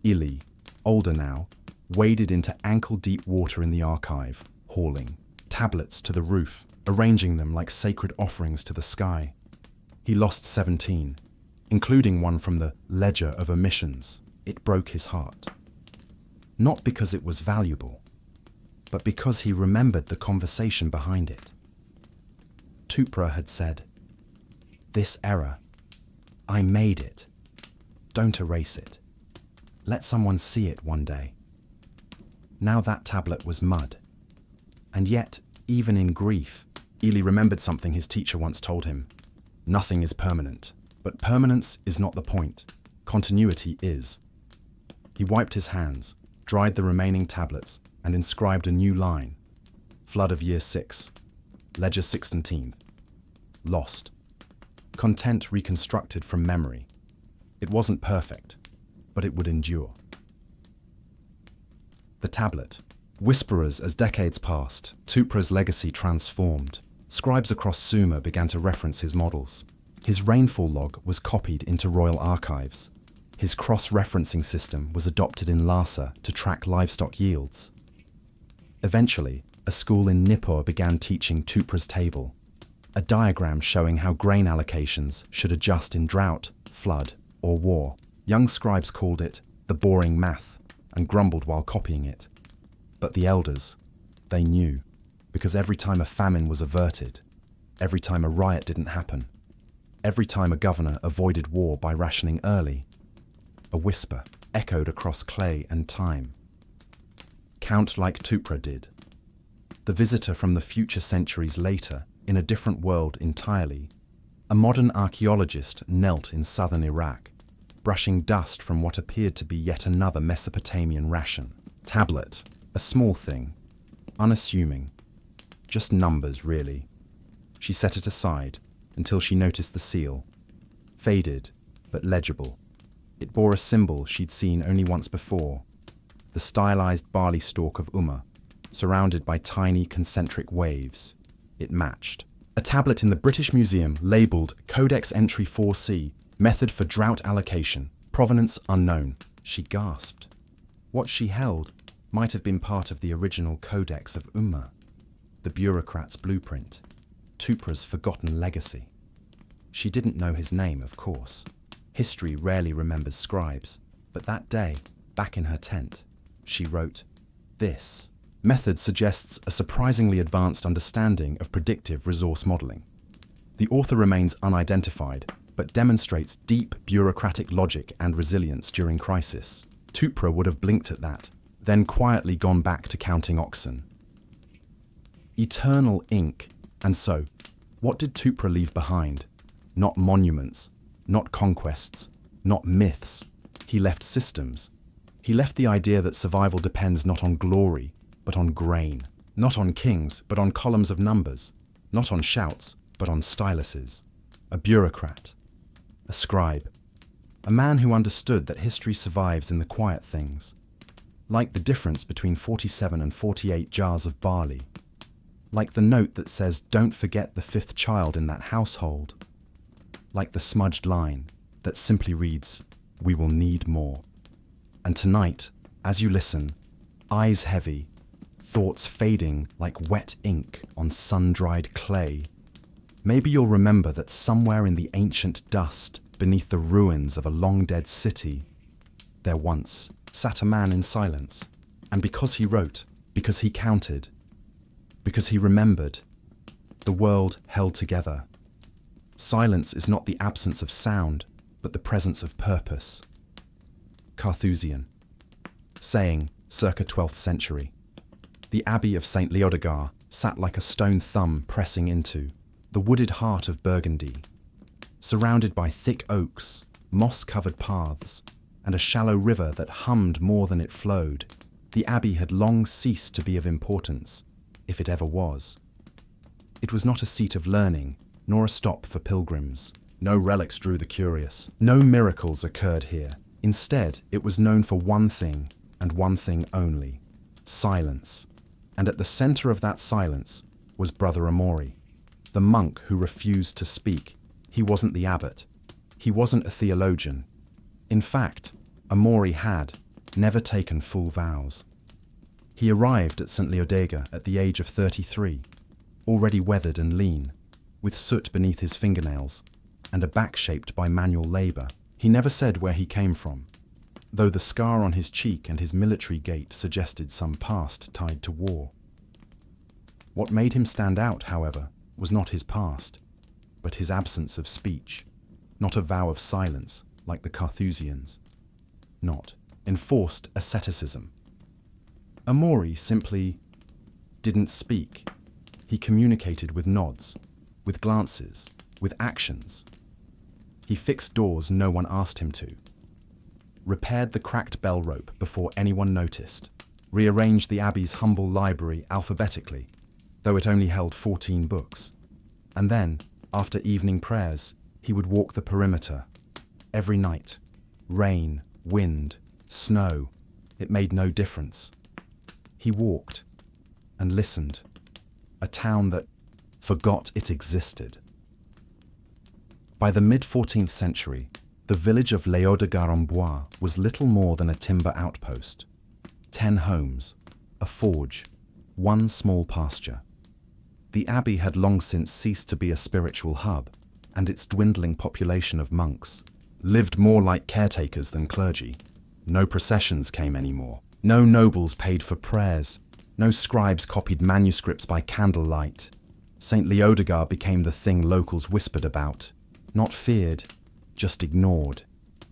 Ili, older now, waded into ankle-deep water in the archive, hauling tablets to the roof, arranging them like sacred offerings to the sky. He lost 17, including one from the ledger of omissions. It broke his heart. Not because it was valuable, but because he remembered the conversation behind it. Tupra had said, "This error, I made it. Don't erase it. Let someone see it one day." Now that tablet was mud. And yet, even in grief, Ili remembered something his teacher once told him. Nothing is permanent, but permanence is not the point. Continuity is. He wiped his hands, dried the remaining tablets, and inscribed a new line. Flood of Year 6, Ledger 16th. Lost. Content reconstructed from memory. It wasn't perfect, but it would endure. The tablet. Whisperers as decades passed, Tupra's legacy transformed. Scribes across Sumer began to reference his models. His rainfall log was copied into royal archives. His cross-referencing system was adopted in Lhasa to track livestock yields. Eventually, a school in Nippur began teaching Tupra's table, a diagram showing how grain allocations should adjust in drought, flood, or war. Young scribes called it the boring math and grumbled while copying it. But the elders, they knew, because every time a famine was averted, every time a riot didn't happen, every time a governor avoided war by rationing early, a whisper echoed across clay and time. Count like Tupra did. The visitor from the future centuries later, in a different world entirely, a modern archaeologist knelt in southern Iraq, brushing dust from what appeared to be yet another Mesopotamian ration. Tablet, a small thing, unassuming, just numbers really. She set it aside until she noticed the seal, faded but legible. It bore a symbol she'd seen only once before, the stylized barley stalk of surrounded by tiny concentric waves. It matched. A tablet in the British Museum labelled Codex Entry 4C, Method for Drought Allocation, Provenance Unknown. She gasped. What she held might have been part of the original Codex of the bureaucrat's blueprint, Tupra's forgotten legacy. She didn't know his name, of course. History rarely remembers scribes, but that day, back in her tent, she wrote, "This method suggests a surprisingly advanced understanding of predictive resource modeling. The author remains unidentified, but demonstrates deep bureaucratic logic and resilience during crisis." Tupra would have blinked at that, then quietly gone back to counting oxen. Eternal ink. And so, what did Tupra leave behind? Not monuments, not conquests, not myths. He left systems. He left the idea that survival depends not on glory, but on grain. Not on kings, but on columns of numbers. Not on shouts, but on styluses. A bureaucrat. A scribe. A man who understood that history survives in the quiet things. Like the difference between 47 and 48 jars of barley. Like the note that says, "Don't forget the 5th child in that household." Like the smudged line that simply reads, "We will need more." And tonight, as you listen, eyes heavy, thoughts fading like wet ink on sun-dried clay, maybe you'll remember that somewhere in the ancient dust, beneath the ruins of a long-dead city, there once sat a man in silence. And because he wrote, because he counted, because he remembered, the world held together. Silence is not the absence of sound, but the presence of purpose. Carthusian. Saying, circa 12th century. The Abbey of St. Leodegar sat like a stone thumb pressing into the wooded heart of Burgundy. Surrounded by thick oaks, moss-covered paths, and a shallow river that hummed more than it flowed, the abbey had long ceased to be of importance, if it ever was. It was not a seat of learning, nor a stop for pilgrims. No relics drew the curious. No miracles occurred here. Instead, it was known for one thing, and one thing only: silence. And at the center of that silence was Brother Amori, the monk who refused to speak. He wasn't the abbot. He wasn't a theologian. In fact, Amori had never taken full vows. He arrived at St. Leodega at the age of 33, already weathered and lean, with soot beneath his fingernails and a back shaped by manual labor. He never said where he came from, though the scar on his cheek and his military gait suggested some past tied to war. What made him stand out, however, was not his past, but his absence of speech, not a vow of silence like the Carthusians, not enforced asceticism. Amori simply didn't speak. He communicated with nods, with glances, with actions. He fixed doors no one asked him to, repaired the cracked bell rope before anyone noticed, rearranged the abbey's humble library alphabetically, though it only held 14 books. And then, after evening prayers, he would walk the perimeter. Every night, rain, wind, snow, it made no difference. He walked and listened, a town that forgot it existed. By the mid-14th century, the village of Leodega-en-Bois was little more than a timber outpost. 10 homes, a forge, one small pasture. The abbey had long since ceased to be a spiritual hub, and its dwindling population of monks lived more like caretakers than clergy. No processions came anymore. No nobles paid for prayers. No scribes copied manuscripts by candlelight. St. Leodegar became the thing locals whispered about. Not feared, just ignored.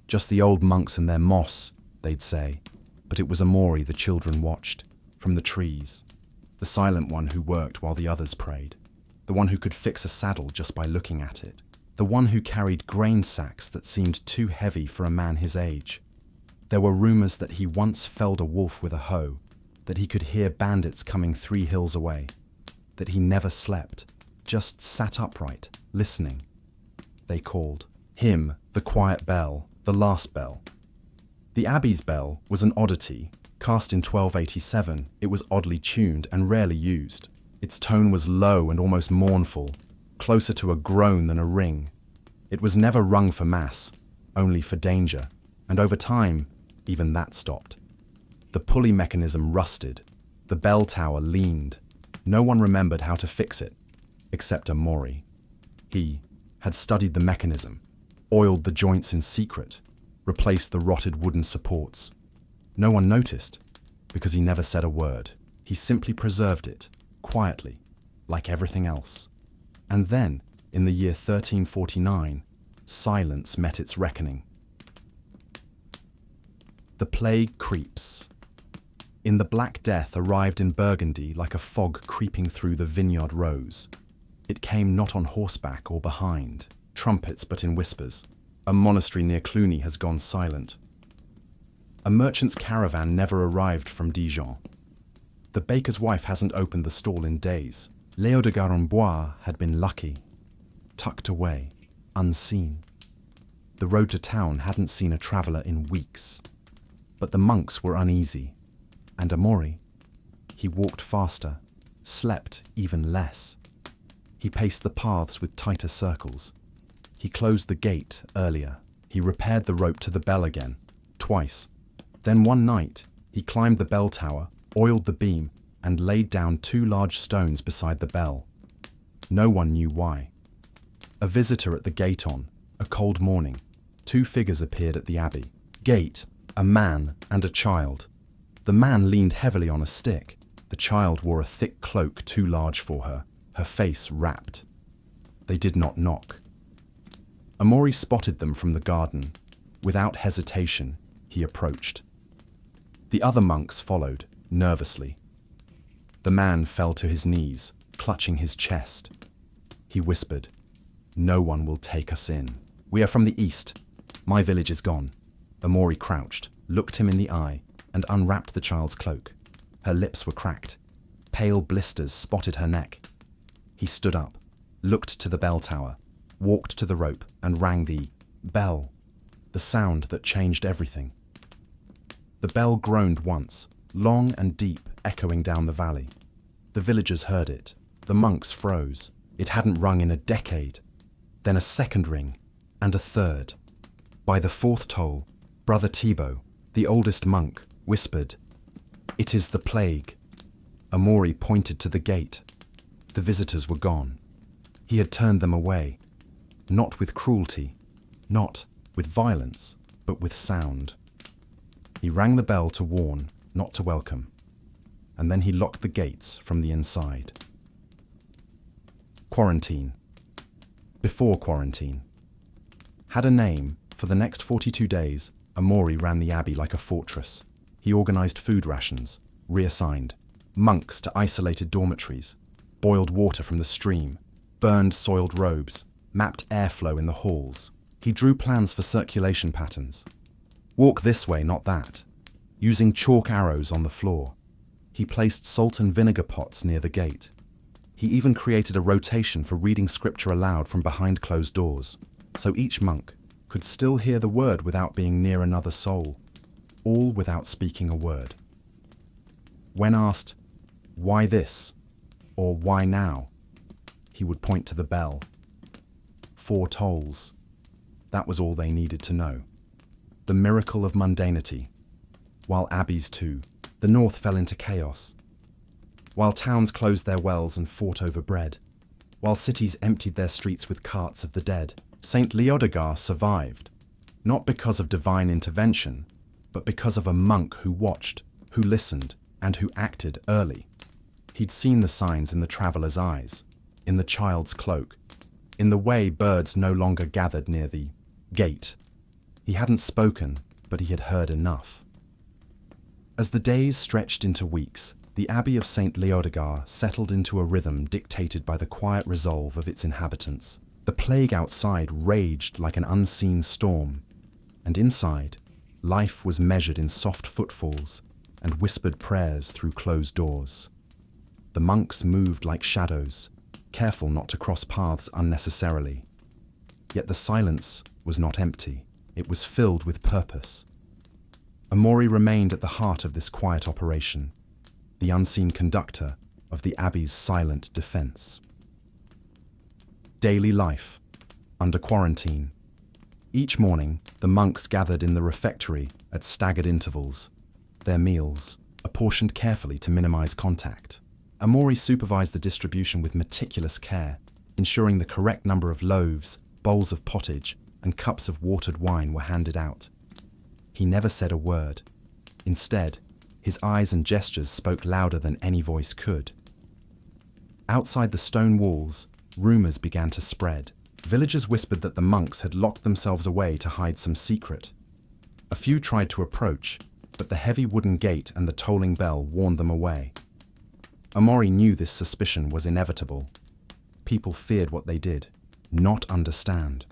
Just the old monks and their moss, they'd say. But it was Amori the children watched, from the trees. The silent one who worked while the others prayed. The one who could fix a saddle just by looking at it. The one who carried grain sacks that seemed too heavy for a man his age. There were rumors that he once felled a wolf with a hoe, that he could hear bandits coming 3 hills away, that he never slept, just sat upright, listening. They called him the quiet bell, the last bell. The abbey's bell was an oddity. Cast in 1287, it was oddly tuned and rarely used. Its tone was low and almost mournful, closer to a groan than a ring. It was never rung for mass, only for danger, and over time, even that stopped. The pulley mechanism rusted. The bell tower leaned. No one remembered how to fix it, except Amori. He had studied the mechanism, oiled the joints in secret, replaced the rotted wooden supports. No one noticed, because he never said a word. He simply preserved it, quietly, like everything else. And then, in the year 1349, silence met its reckoning. The plague creeps. In the Black Death arrived in Burgundy like a fog creeping through the vineyard rows. It came not on horseback or behind, trumpets but in whispers. A monastery near Cluny has gone silent. A merchant's caravan never arrived from Dijon. The baker's wife hasn't opened the stall in days. Leodega-en-Bois had been lucky, tucked away, unseen. The road to town hadn't seen a traveller in weeks. But the monks were uneasy, and Amori, he walked faster, slept even less. He paced the paths with tighter circles. He closed the gate earlier. He repaired the rope to the bell again, twice. Then one night, he climbed the bell tower, oiled the beam, and laid down 2 large stones beside the bell. No one knew why. A visitor at the gate on a cold morning. 2 figures appeared at the abbey. Gate, a man and a child. The man leaned heavily on a stick. The child wore a thick cloak too large for her, her face wrapped. They did not knock. Amori spotted them from the garden. Without hesitation, he approached. The other monks followed, nervously. The man fell to his knees, clutching his chest. He whispered, "No one will take us in. We are from the east. My village is gone." Amori crouched, looked him in the eye, and unwrapped the child's cloak. Her lips were cracked. Pale blisters spotted her neck. He stood up, looked to the bell tower, walked to the rope, and rang the bell, the sound that changed everything. The bell groaned once, long and deep, echoing down the valley. The villagers heard it. The monks froze. It hadn't rung in a decade. Then a second ring, and a third. By the fourth toll, Brother Thibaut, the oldest monk, whispered, "It is the plague." Amaury pointed to the gate. The visitors were gone. He had turned them away, not with cruelty, not with violence, but with sound. He rang the bell to warn, not to welcome, and then he locked the gates from the inside. Quarantine. Before quarantine. Had a name, for the next 42 days, Amaury ran the abbey like a fortress. He organised food rations, reassigned monks to isolated dormitories, boiled water from the stream, burned soiled robes, mapped airflow in the halls. He drew plans for circulation patterns. Walk this way, not that. Using chalk arrows on the floor. He placed salt and vinegar pots near the gate. He even created a rotation for reading scripture aloud from behind closed doors, so each monk could still hear the word without being near another soul, all without speaking a word. When asked, "Why this?" or "Why now?" he would point to the bell. 4 tolls. That was all they needed to know. The miracle of mundanity. While abbeys too, the north fell into chaos. While towns closed their wells and fought over bread. While cities emptied their streets with carts of the dead, St. Leodegar survived, not because of divine intervention, but because of a monk who watched, who listened, and who acted early. He'd seen the signs in the traveller's eyes, in the child's cloak, in the way birds no longer gathered near the gate. He hadn't spoken, but he had heard enough. As the days stretched into weeks, the Abbey of St. Leodegar settled into a rhythm dictated by the quiet resolve of its inhabitants. The plague outside raged like an unseen storm, and inside, life was measured in soft footfalls and whispered prayers through closed doors. The monks moved like shadows, careful not to cross paths unnecessarily. Yet the silence was not empty. It was filled with purpose. Amaury remained at the heart of this quiet operation, the unseen conductor of the abbey's silent defense. Daily life, under quarantine. Each morning, the monks gathered in the refectory at staggered intervals, their meals apportioned carefully to minimize contact. Amaury supervised the distribution with meticulous care, ensuring the correct number of loaves, bowls of pottage, and cups of watered wine were handed out. He never said a word. Instead, his eyes and gestures spoke louder than any voice could. Outside the stone walls, rumors began to spread. Villagers whispered that the monks had locked themselves away to hide some secret. A few tried to approach, but the heavy wooden gate and the tolling bell warned them away. Amaury knew this suspicion was inevitable. People feared what they did, not understand.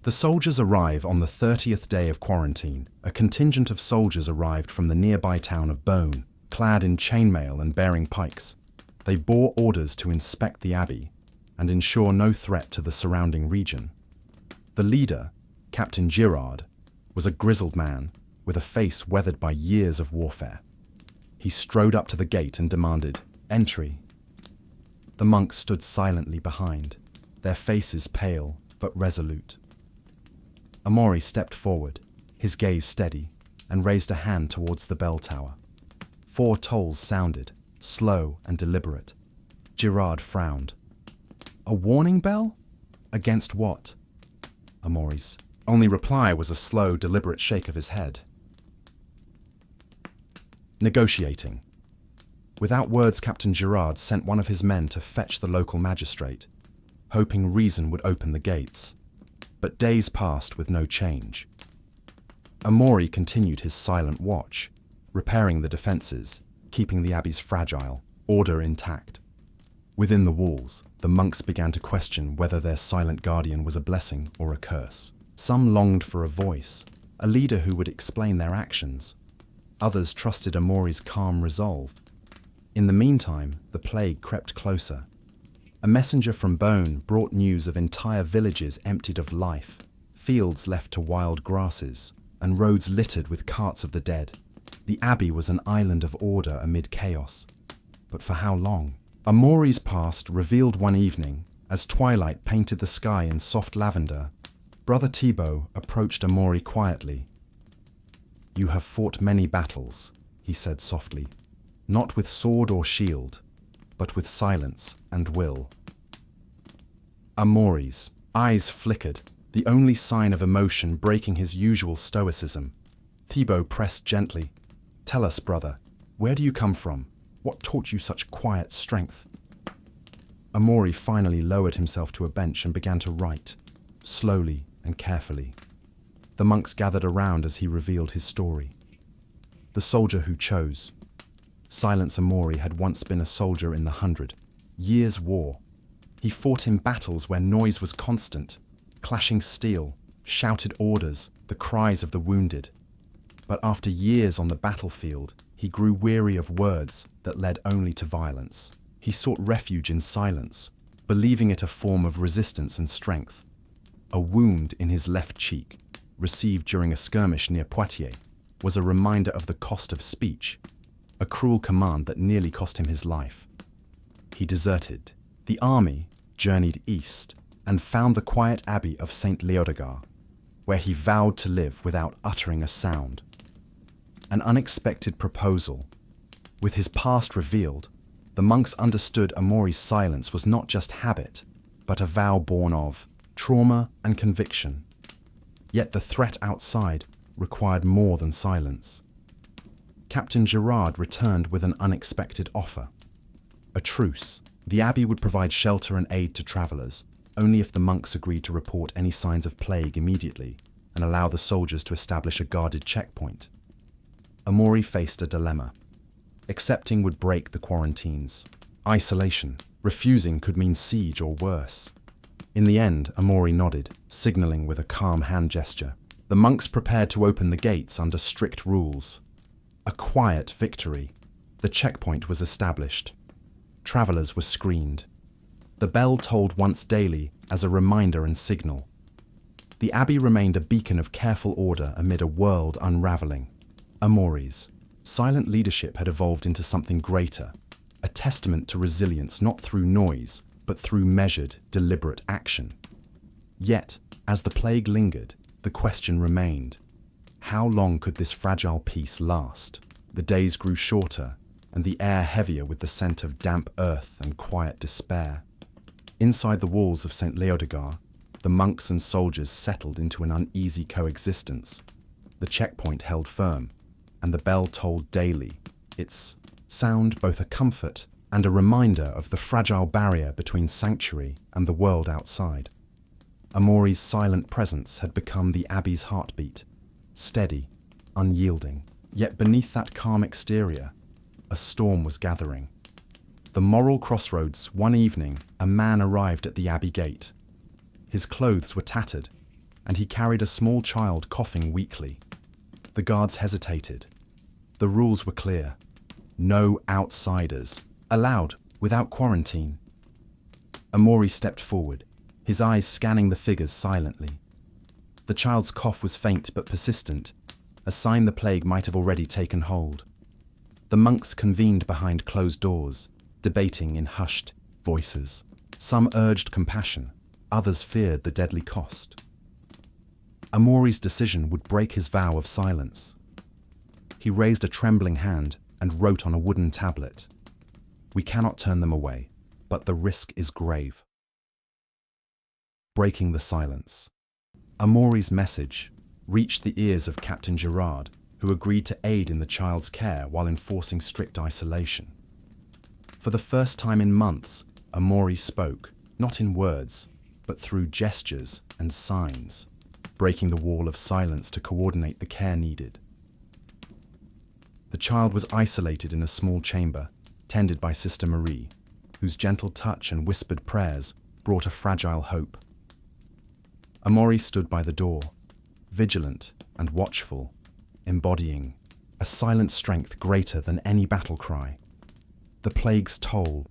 The soldiers arrive on the 30th day of quarantine. A contingent of soldiers arrived from the nearby town of Bone, clad in chainmail and bearing pikes. They bore orders to inspect the abbey and ensure no threat to the surrounding region. The leader, Captain Girard, was a grizzled man with a face weathered by years of warfare. He strode up to the gate and demanded entry. The monks stood silently behind, their faces pale but resolute. Amaury stepped forward, his gaze steady, and raised a hand towards the bell tower. 4 tolls sounded, slow and deliberate. Girard frowned. A warning bell? Against what? Amaury's only reply was a slow, deliberate shake of his head. Negotiating. Without words, Captain Girard sent one of his men to fetch the local magistrate, hoping reason would open the gates. But days passed with no change. Amaury continued his silent watch, repairing the defences, keeping the abbey's fragile order intact. Within the walls, the monks began to question whether their silent guardian was a blessing or a curse. Some longed for a voice, a leader who would explain their actions. Others trusted Amaury's calm resolve. In the meantime, the plague crept closer. A messenger from Bone brought news of entire villages emptied of life, fields left to wild grasses, and roads littered with carts of the dead. The abbey was an island of order amid chaos. But for how long? Amori's past revealed one evening, as twilight painted the sky in soft lavender. Brother Thibaut approached Amori quietly. "You have fought many battles," he said softly, "not with sword or shield, but with silence and will." Amori's eyes flickered, the only sign of emotion breaking his usual stoicism. Thibaut pressed gently. "Tell us, brother, where do you come from? What taught you such quiet strength?" Amori finally lowered himself to a bench and began to write, slowly and carefully. The monks gathered around as he revealed his story. The soldier who chose. Silence Amori had once been a soldier in the 100 Years' War. He fought in battles where noise was constant, clashing steel, shouted orders, the cries of the wounded. But after years on the battlefield, he grew weary of words that led only to violence. He sought refuge in silence, believing it a form of resistance and strength. A wound in his left cheek, received during a skirmish near Poitiers, was a reminder of the cost of speech, a cruel command that nearly cost him his life. He deserted. The army journeyed east and found the quiet abbey of St. Léodegar, where he vowed to live without uttering a sound. An unexpected proposal. With his past revealed, the monks understood Amori's silence was not just habit, but a vow born of trauma and conviction. Yet the threat outside required more than silence. Captain Gerard returned with an unexpected offer. A truce. The abbey would provide shelter and aid to travelers, only if the monks agreed to report any signs of plague immediately and allow the soldiers to establish a guarded checkpoint. Amori faced a dilemma. Accepting would break the quarantines. Isolation. Refusing could mean siege or worse. In the end, Amori nodded, signaling with a calm hand gesture. The monks prepared to open the gates under strict rules. A quiet victory. The checkpoint was established. Travelers were screened. The bell tolled once daily as a reminder and signal. The abbey remained a beacon of careful order amid a world unraveling. Amori's silent leadership had evolved into something greater, a testament to resilience not through noise, but through measured, deliberate action. Yet, as the plague lingered, the question remained: how long could this fragile peace last? The days grew shorter, and the air heavier with the scent of damp earth and quiet despair. Inside the walls of St. Léodegar, the monks and soldiers settled into an uneasy coexistence. The checkpoint held firm, and the bell tolled daily, its sound both a comfort and a reminder of the fragile barrier between sanctuary and the world outside. Amori's silent presence had become the abbey's heartbeat, steady, unyielding. Yet beneath that calm exterior, a storm was gathering. The moral crossroads, one evening, a man arrived at the abbey gate. His clothes were tattered, and he carried a small child coughing weakly. The guards hesitated. The rules were clear. No outsiders. Allowed, without quarantine. Amori stepped forward, his eyes scanning the figures silently. The child's cough was faint but persistent, a sign the plague might have already taken hold. The monks convened behind closed doors, debating in hushed voices. Some urged compassion, others feared the deadly cost. Amori's decision would break his vow of silence. He raised a trembling hand and wrote on a wooden tablet, "We cannot turn them away, but the risk is grave." Breaking the silence. Amori's message reached the ears of Captain Gerard, who agreed to aid in the child's care while enforcing strict isolation. For the first time in months, Amori spoke, not in words, but through gestures and signs, breaking the wall of silence to coordinate the care needed. The child was isolated in a small chamber, tended by Sister Marie, whose gentle touch and whispered prayers brought a fragile hope. Amori stood by the door, vigilant and watchful, embodying a silent strength greater than any battle cry. The plague's toll.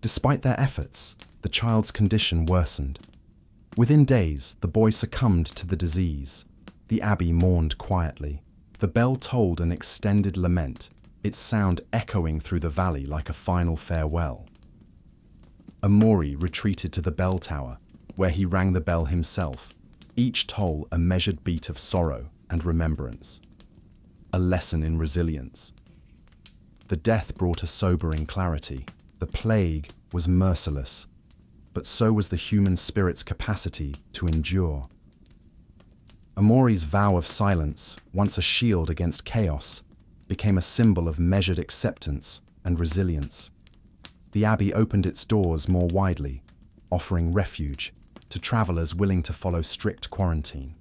Despite their efforts, the child's condition worsened. Within days, the boy succumbed to the disease. The abbey mourned quietly. The bell tolled an extended lament, its sound echoing through the valley like a final farewell. Amori retreated to the bell tower, where he rang the bell himself, each toll a measured beat of sorrow and remembrance. A lesson in resilience. The death brought a sobering clarity. The plague was merciless, but so was the human spirit's capacity to endure. Amori's vow of silence, once a shield against chaos, became a symbol of measured acceptance and resilience. The abbey opened its doors more widely, offering refuge to travelers willing to follow strict quarantine.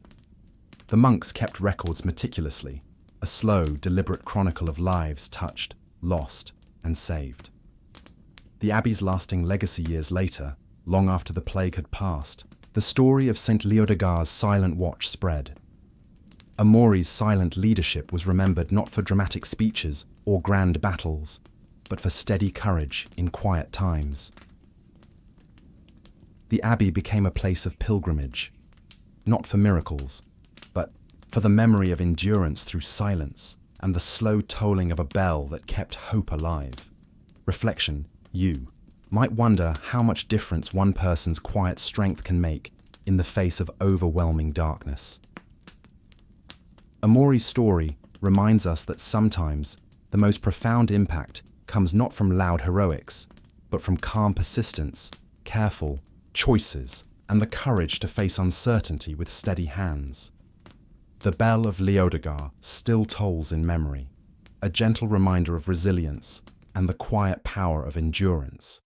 The monks kept records meticulously, a slow, deliberate chronicle of lives touched, lost, and saved. The abbey's lasting legacy years later, long after the plague had passed, the story of St. Leodegar's silent watch spread. Amori's silent leadership was remembered not for dramatic speeches or grand battles, but for steady courage in quiet times. The abbey became a place of pilgrimage, not for miracles, but for the memory of endurance through silence and the slow tolling of a bell that kept hope alive. Reflection, you might wonder how much difference one person's quiet strength can make in the face of overwhelming darkness. Amori's story reminds us that sometimes the most profound impact comes not from loud heroics, but from calm persistence, careful choices, and the courage to face uncertainty with steady hands. The bell of Leodegar still tolls in memory, a gentle reminder of resilience and the quiet power of endurance.